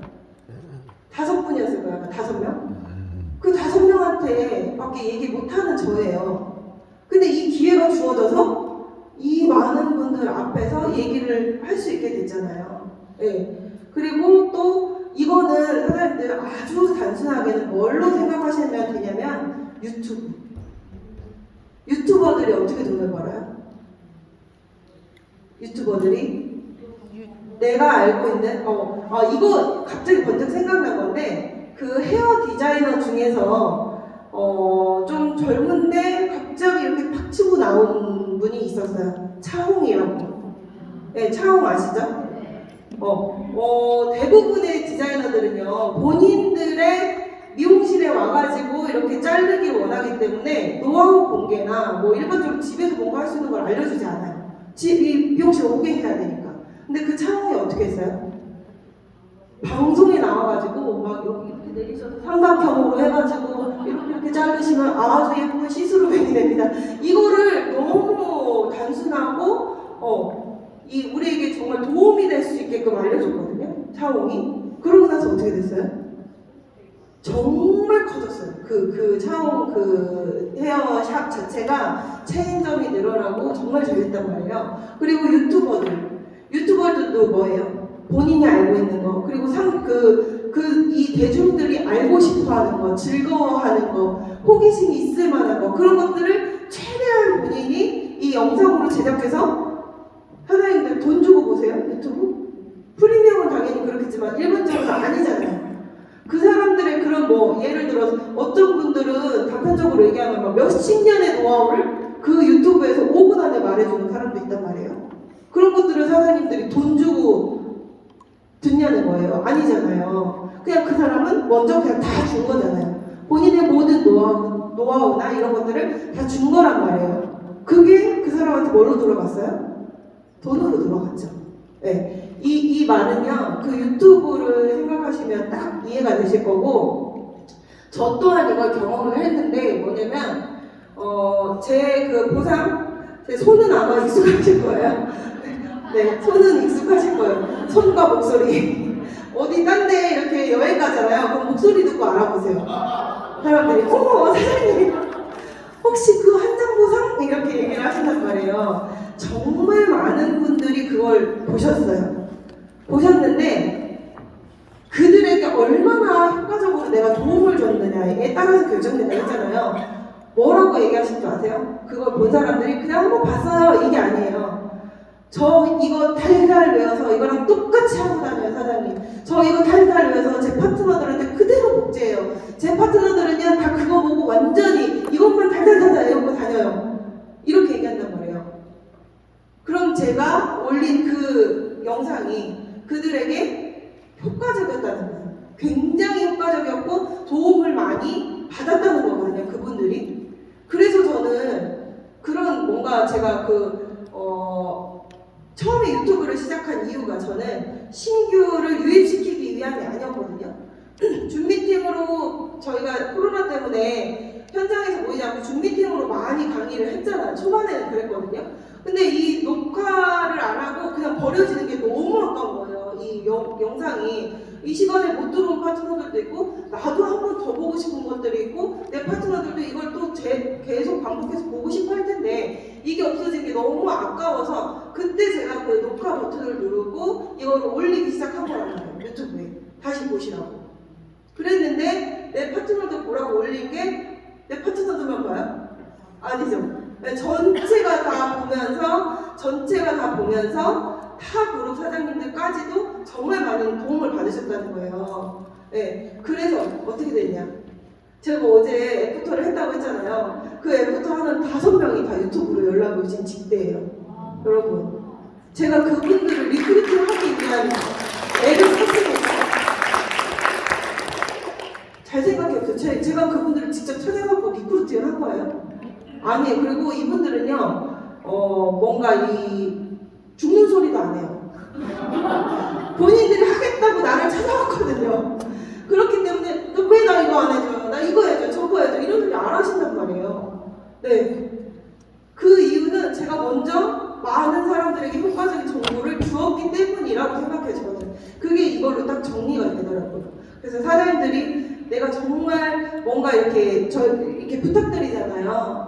5분이었을 거예요. 5명? 그 5명한테 밖에 얘기 못하는 저예요. 근데 이 기회가 주어져서 이 많은 분들 앞에서 얘기를 할 수 있게 됐잖아요. 네. 그리고 또 이거는 사장님들 아주 단순하게는 뭘로 생각하시면 되냐면 유튜버들이 어떻게 돈을 벌어요? 유튜버들이 내가 알고 있는 이거 갑자기 번뜩 생각난 건데 그 헤어 디자이너 중에서 좀 젊은데 갑자기 이렇게 팍 치고 나온 분이 있었어요. 차홍이라고. 네, 차홍 아시죠? 대부분의 디자이너들은요 본인들의 미용실에 와가지고 이렇게 자르기 원하기 때문에 노하우 공개나 뭐 일반적으로 집에서 뭔가 할 수 있는 걸 알려주지 않아요. 이 미용실 오게 해야 되니까. 근데 그 차홍이 어떻게 했어요? 방송에 나와가지고 막 여기 이렇게 내리셔서 삼각형으로 해가지고 이렇게 자르시면 아주 예쁜 시스루맨이 됩니다. 이거를 너무 단순하고 우리에게 정말 도움이 될 수 있게끔 알려줬거든요. 차홍이. 그러고 나서 어떻게 됐어요? 정말 커졌어요. 그 차홍 그 헤어샵 자체가 체인점이 늘어나고 정말 잘 됐단 말이에요. 그리고 유튜버들도 뭐예요? 본인이 알고 있는 거, 그리고 이 대중들이 알고 싶어 하는 거, 즐거워하는 거, 호기심이 있을 만한 거, 그런 것들을 최대한 본인이 이 영상으로 제작해서 사장님들 돈 주고 보세요, 유튜브? 프리미엄은 당연히 그렇겠지만 일반적으로는 아니잖아요. 그 사람들의 그런 예를 들어서 어떤 분들은 단편적으로 얘기하면 몇십 년의 노하우를 그 유튜브에서 5분 안에 말해주는 사람도 있단 말이에요. 그런 것들을 사장님들이 돈 주고 듣냐는 거예요. 아니잖아요. 그냥 그 사람은 먼저 그냥 다 준 거잖아요. 본인의 모든 노하우나 이런 것들을 다 준 거란 말이에요. 그게 그 사람한테 뭘로 돌아갔어요? 돈으로 돌아갔죠. 네. 이 말은요, 그 유튜브를 생각하시면 딱 이해가 되실 거고, 저 또한 이걸 경험을 했는데, 뭐냐면, 제 그 보상, 제 손은 아마 익숙하실 거예요. 네, 손은 익숙하실 거예요. 손과 목소리. 어디 딴 데 이렇게 여행 가잖아요. 그럼 목소리 듣고 알아보세요. 사람들이, 어머, 사장님, 혹시 그 한장 보상? 이렇게 얘기를 하신단 말이에요. 정말 많은 분들이 그걸 보셨어요. 보셨는데 그들에게 얼마나 효과적으로 내가 도움을 줬느냐에 따라서 결정된다 했잖아요. 뭐라고 얘기하신 줄 아세요? 그걸 본 사람들이 그냥 한번 봤어요. 이게 아니에요. 저 이거 달달 외워서 이거랑 똑같이 하고 다녀요, 사장님. 저 이거 달달 외워서 제 파트너들한테 그대로 복제해요. 제 파트너들은요 다 그거 보고 완전히 이것만 달달달달 외우고 다녀요. 이렇게 얘기한단 말이에요. 효과적이었다는 거예요. 굉장히 효과적이었고 도움을 많이 받았다는 거거든요, 그분들이. 그래서 저는 그런 뭔가 제가 처음에 유튜브를 시작한 이유가 저는 신규를 유입시키기 위함이 아니었거든요. 줌미팅으로 저희가 코로나 때문에 현장에서 모이지 않고 줌미팅으로 많이 강의를 했잖아요. 초반에는 그랬거든요. 근데 이 녹화를 안 하고 그냥 버려지는 게 너무 아까운 거예요. 이 영상이. 이 시간에 못 들어온 파트너들도 있고 나도 한 번 더 보고 싶은 것들이 있고 내 파트너들도 이걸 또 계속 반복해서 보고 싶어 할 텐데 이게 없어진 게 너무 아까워서 그때 제가 그 녹화 버튼을 누르고 이걸 올리기 시작한 거라고요. 유튜브에. 다시 보시라고. 그랬는데 내 파트너들 보라고 올린 게 내 파트너들만 봐요? 아니죠. 전체가 다 보면서 타 그룹 사장님들까지도 정말 많은 도움을 받으셨다는 거예요. 네, 그래서 어떻게 됐냐? 제가 어제 애프터를 했다고 했잖아요. 그 애프터 하는 5명이 다 유튜브로 연락이 오신 직대예요. 여러분, 제가 그분들을 리크루팅하기 위한 애를 샀습니다. 잘 생각해보세요. 제가 그분들을 직접 찾아가고 리크루팅을 한 거예요. 아니에요. 그리고 이분들은요, 뭔가 죽는 소리도 안 해요. 본인들이 하겠다고 나를 찾아왔거든요. 그렇기 때문에 왜 나 이거 안 해줘요? 나 이거 해줘, 저거 해줘. 이런 소리 안 하신단 말이에요. 네. 그 이유는 제가 먼저 많은 사람들에게 효과적인 정보를 주었기 때문이라고 생각해요, 저는. 그게 이걸로 딱 정리가 되더라고요. 그래서 사장님들이 내가 정말 뭔가 이렇게 부탁드리잖아요.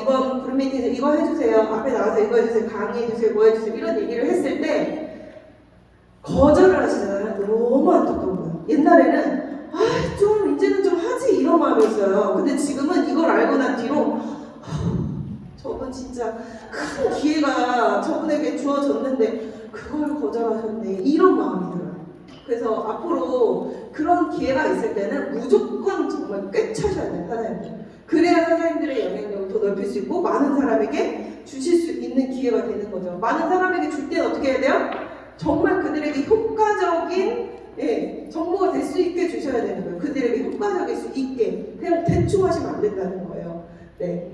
이번 그룹 미팅에서 이거 해주세요. 앞에 나와서 이거 해주세요. 강의해주세요. 뭐 해주세요. 이런 얘기를 했을 때 거절을 하시잖아요. 너무 안타까운 거예요. 옛날에는 좀 이제는 좀 하지 이런 마음이 있어요. 근데 지금은 이걸 알고 난 뒤로 저분 진짜 큰 기회가 저분에게 주어졌는데 그걸 거절하셨네 이런 마음이 들어요. 그래서 앞으로 그런 기회가 있을 때는 무조건 정말 꿰차셔야 돼요, 사장님들. 그래야 사장님들의 영향력을 더 넓힐 수 있고 많은 사람에게 주실 수 있는 기회가 되는 거죠. 많은 사람에게 줄 때는 어떻게 해야 돼요? 정말 그들에게 효과적인 정보가 될 수 있게 주셔야 되는 거예요. 그들에게 효과적일 수 있게. 그냥 대충 하시면 안 된다는 거예요. 네.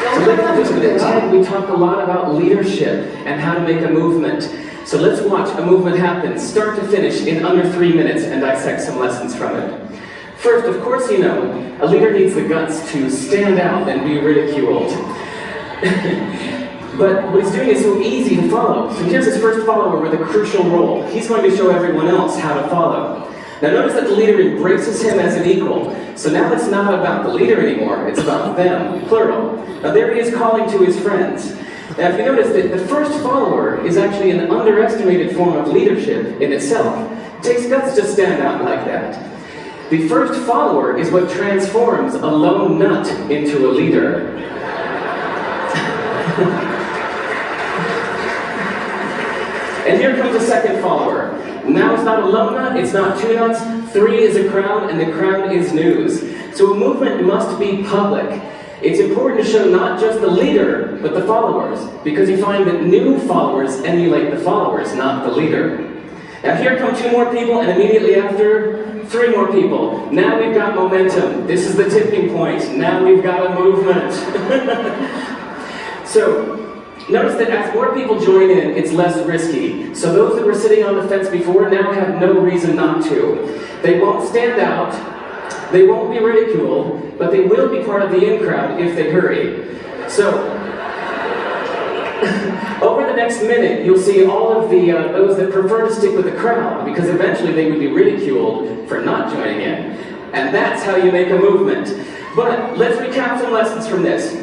So let's do this. We talked a lot about leadership and how to make a movement. So let's watch a movement happen, start to finish, in under 3 minutes and dissect some lessons from it. First, of course, you know, a leader needs the guts to stand out and be ridiculed. But what he's doing is so easy to follow. So here's his first follower with a crucial role. He's going to show everyone else how to follow. Now notice that the leader embraces him as an equal. So now it's not about the leader anymore, it's about them, plural. Now there he is calling to his friends. Now if you notice that the first follower is actually an underestimated form of leadership in itself. It takes guts to stand out like that. The first follower is what transforms a lone nut into a leader. And here comes a second follower. Now it's not a lone nut, it's not 2 nuts, 3 is a crown, and the crown is news. So a movement must be public. It's important to show not just the leader, but the followers, because you find that new followers emulate the followers, not the leader. Now here come 2 more people, and immediately after, 3 more people. Now we've got momentum. This is the tipping point. Now we've got a movement. So, notice that as more people join in, it's less risky. So those that were sitting on the fence before now have no reason not to. They won't stand out, they won't be ridiculed, but they will be part of the in crowd if they hurry. So, over the next minute, you'll see all of the those that prefer to stick with the crowd, because eventually they would be ridiculed for not joining in. And that's how you make a movement. But let's recap some lessons from this.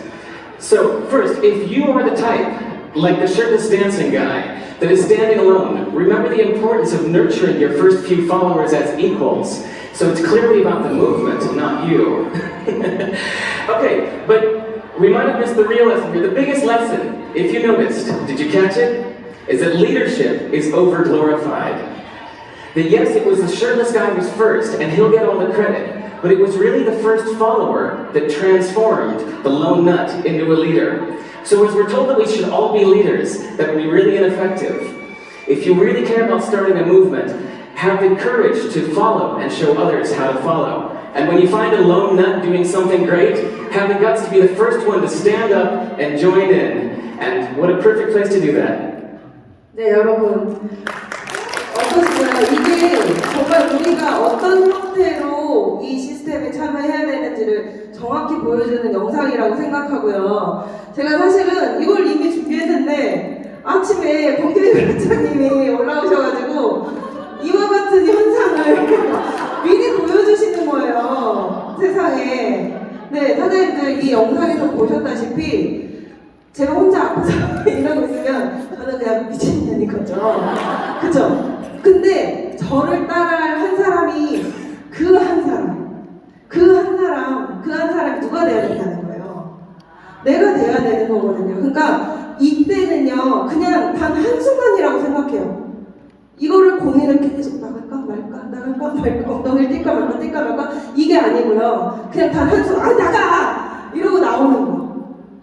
So first, if you are the type, like the shirtless dancing guy, that is standing alone, remember the importance of nurturing your first few followers as equals. So it's clearly about the movement, not you. Okay, but we might have missed the real lesson here. The biggest lesson, if you noticed, did you catch it? Is that leadership is over-glorified. That yes, it was the shirtless guy who was first, and he'll get all the credit. But it was really the first follower that transformed the lone nut into a leader. So as we're told that we should all be leaders, that would be really ineffective. If you really care about starting a movement, have the courage to follow and show others how to follow. And when you find a lone nut doing something great, have the guts to be the first one to stand up and join in. And what a perfect place to do that.
네, 여러분. 어떠신가요? 이게 정말 우리가 어떤 형태로 이 시스템에 참여해야 되는지를 정확히 보여주는 영상이라고 생각하고요. 제가 사실은 이걸 이미 준비했는데 아침에 권경희 변호사님이 올라오셔가지고 이와 같은 현상을 미리 보여주시는 거예요. 세상에. 네, 사장님들 이 영상에서 보셨다시피 제가 혼자 앞에서 이러고 있으면 저는 그냥 미친년인 거죠. 그쵸? 근데 저를 따라할 한 사람이 그 한 사람이 누가 돼야 된다는 거예요. 내가 돼야 되는 거거든요. 그러니까 이때는요, 그냥 단 한순간이라고 생각해요. 이거를 고민을 계속 나갈까 말까, 엉덩이를 뛸까 말까, 이게 아니고요. 그냥 단 한순간, 나가! 이러고 나오는 거.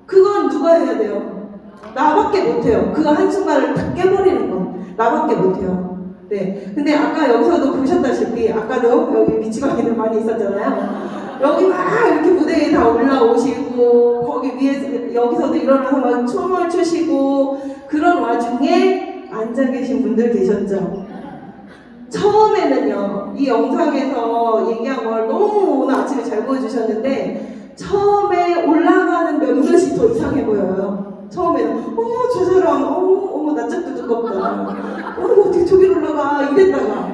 그건 누가 해야 돼요? 나밖에 못해요. 그 한순간을 다 깨버리는 건 나밖에 못해요. 네. 근데 아까 여기서도 보셨다시피, 아까도 여기 미치광이들 많이 있었잖아요. 여기 막 이렇게 무대에 다 올라오시고, 거기 위에서, 여기서도 일어나서 막 춤을 추시고, 그런 와중에 앉아 계신 분들 계셨죠? 처음에는요, 이 영상에서 얘기한 걸 너무 오늘 아침에 잘 보여주셨는데, 처음에 올라가는 몇몇이 더 이상해 보여요. 처음에는 저 사람 어머 나 짝도 두껍다. 어떻게 저기로 올라가 이랬다가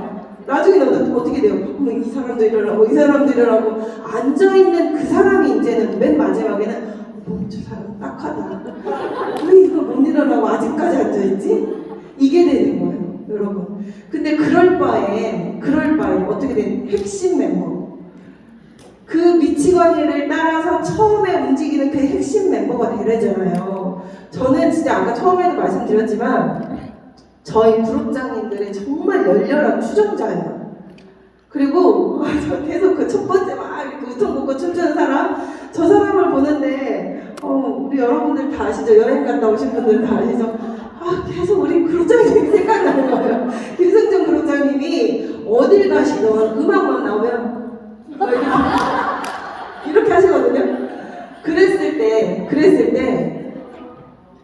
나중에는 어떻게 돼요? 이 사람도 일어나고 이 사람도 일어나고 앉아있는 그 사람이 이제는 맨 마지막에는 저 사람 딱하다. 왜 이거 못 일어나고 아직까지 앉아있지? 이게 되는 거예요, 여러분. 근데 그럴 바에 어떻게 된 핵심 멤버, 그 미치광이를 따라서 처음에 움직이는 그 핵심 멤버가 되려잖아요. 저는 진짜 아까 처음에도 말씀드렸지만 저희 그룹장님들의 정말 열렬한 추종자예요. 그리고 저 계속 그 첫 번째 막 이렇게 우통벗고 춤추는 사람, 저 사람을 보는데 우리 여러분들 다 아시죠? 여행 갔다 오신 분들 다 아시죠? 계속 우리 그룹장님이 생각나는 거예요. 김승준 그룹장님이 어딜 가시던 음악만 나오면 이렇게 하시거든요. 그랬을 때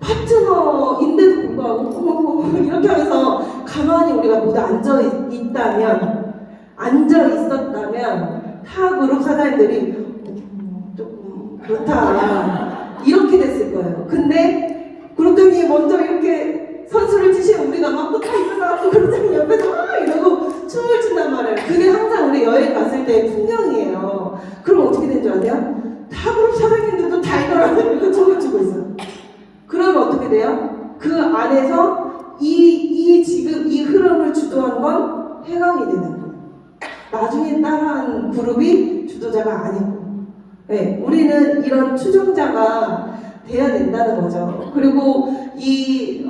파트너인데도 불구하고 이렇게 하면서 가만히 우리가 모두 앉아 있었다면 타 그룹 사장님들이 조금 그렇다 이렇게 됐을 거예요. 근데 그룹장님이 먼저 이렇게 선수를 치시면 우리가 막 또 다 일어나고 그룹장님 옆에서 막 이러고 춤을 춘단 말이에요. 그게 항상 우리 여행 갔을 때의 풍경이에요. 그럼 어떻게 된 줄 아세요? 타 그룹 사장님들도 다 일어나고 춤을 추고 있어요. 그러면 어떻게 돼요? 그 안에서 지금 이 흐름을 주도한 건 해강이 되는 거예요. 나중에 따라한 그룹이 주도자가 아니고, 네, 우리는 이런 추종자가 돼야 된다는 거죠. 그리고 이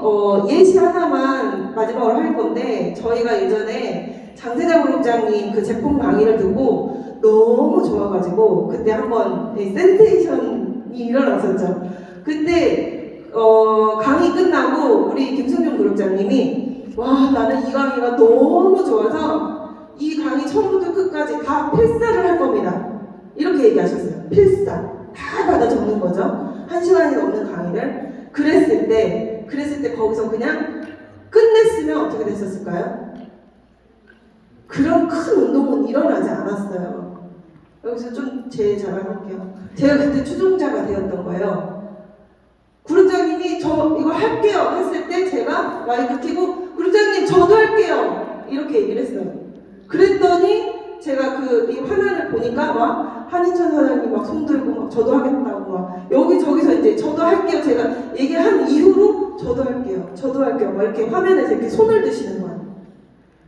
예시 하나만 마지막으로 할 건데, 저희가 예전에 장세자 그룹장님 그 제품 강의를 듣고 너무 좋아가지고 그때 한번 센세이션이 일어났었죠. 그때 강의 끝나고 우리 김승준 그룹장님이 나는 이 강의가 너무 좋아서 이 강의 처음부터 끝까지 다 필사를 할 겁니다. 이렇게 얘기하셨어요. 필사. 다 받아 적는 거죠. 1시간이 넘는 강의를. 그랬을 때 거기서 그냥 끝냈으면 어떻게 됐었을까요? 그런 큰 운동은 일어나지 않았어요. 여기서 좀 제 자랑할게요. 제가 그때 추종자가 되었던 거예요. 그룹장님이 저 이거 할게요 했을 때 제가 마이크 켜고 그룹장님 저도 할게요 이렇게 얘기를 했어요. 그랬더니 제가 이 화면을 보니까 막 한인천 사장님 막 손들고 막 저도 하겠다고 막 여기저기서 이제 저도 할게요 제가 얘기한 이후로 저도 할게요 막 이렇게 화면에서 이렇게 손을 드시는 거예요.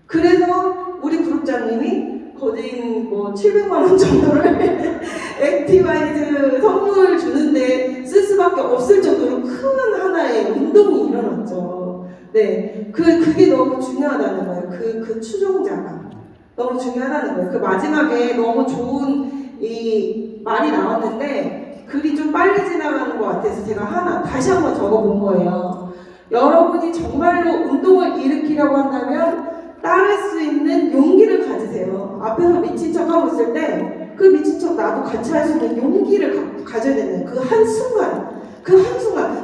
그래서 우리 그룹장님이 거진 700만 원 정도를 액티바이즈 선물 주는데 쓸 수밖에 없을 정도로 큰 하나의 운동이 일어났죠. 네, 그게 너무 중요하다는 거예요. 그 추종자가 너무 중요하다는 거예요. 그 마지막에 너무 좋은 이 말이 나왔는데 글이 좀 빨리 지나가는 것 같아서 제가 다시 한번 적어본 거예요. 여러분이 정말로 운동을 일으키려고 한다면 따를 수 있는 가지세요. 앞에서 미친 척 하고 있을 때 그 미친 척 나도 같이 할 수 있는 용기를 가져야 되는 그 한순간,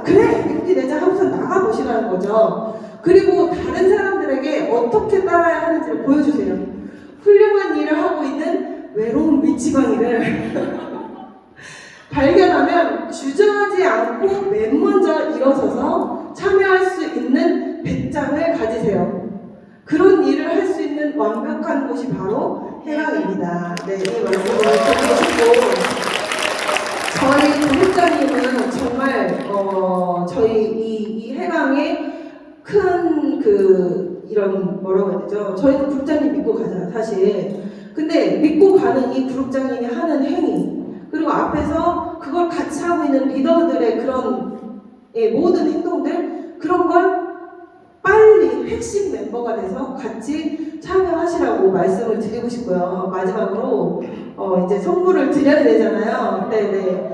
그래 용기 내자 하면서 나가보시라는 거죠. 그리고 다른 사람들에게 어떻게 따라야 하는지를 보여주세요. 훌륭한 일을 하고 있는 외로운 미치광이를 발견하면 주저하지 않고 맨 먼저 일어서서 참여할 수 있는 배짱을 가지세요. 그런 일을 할 수 있는 완벽한 곳이 바로 해강입니다. 네, 이 말씀을 드리고 저희 부국장님은 정말 저희 이 해강의 큰 이런 뭐라고 해야 되죠? 저희는 부국장님 믿고 가잖아요, 사실. 근데 믿고 가는 이 부국장님이 하는 행위, 그리고 앞에서 그걸 같이 하고 있는 리더들의 그런 모든 행동들, 그런 걸 빨리 핵심 멤버가 돼서 같이 참여하시라고 말씀을 드리고 싶고요. 마지막으로 이제 선물을 드려야 되잖아요. 네.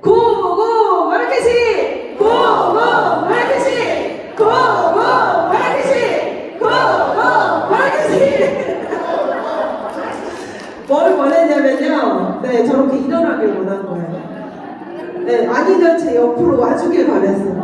고고 마르케시! 고고 마르케시! 고고 마르케시! 고고 마르케시! 뭘 원했냐면요. 네, 저렇게 일어나길 원한 거예요. 네, 아니면 제 옆으로 와주길 바랬어요.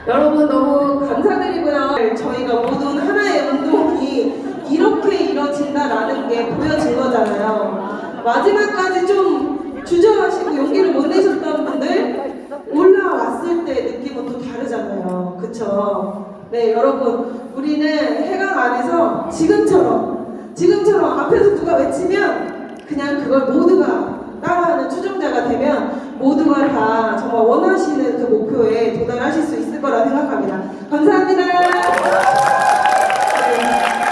여러분 너무 감사드리고요. 저희가 모든 하나의 운동이 이렇게 이렇게 이뤄진다라는 게 보여진 거잖아요. 마지막까지 좀 주저하시고 용기를 못 내셨던 분들 올라왔을 때 느낌은 또 다르잖아요. 그쵸? 네, 여러분, 우리는 해강 안에서 지금처럼 앞에서 누가 외치면 그냥 그걸 모두가 따라하는 추종자가 되면 모두가 다 정말 원하시는 그 목표에 도달하실 수 있을 거라 생각합니다. 감사합니다.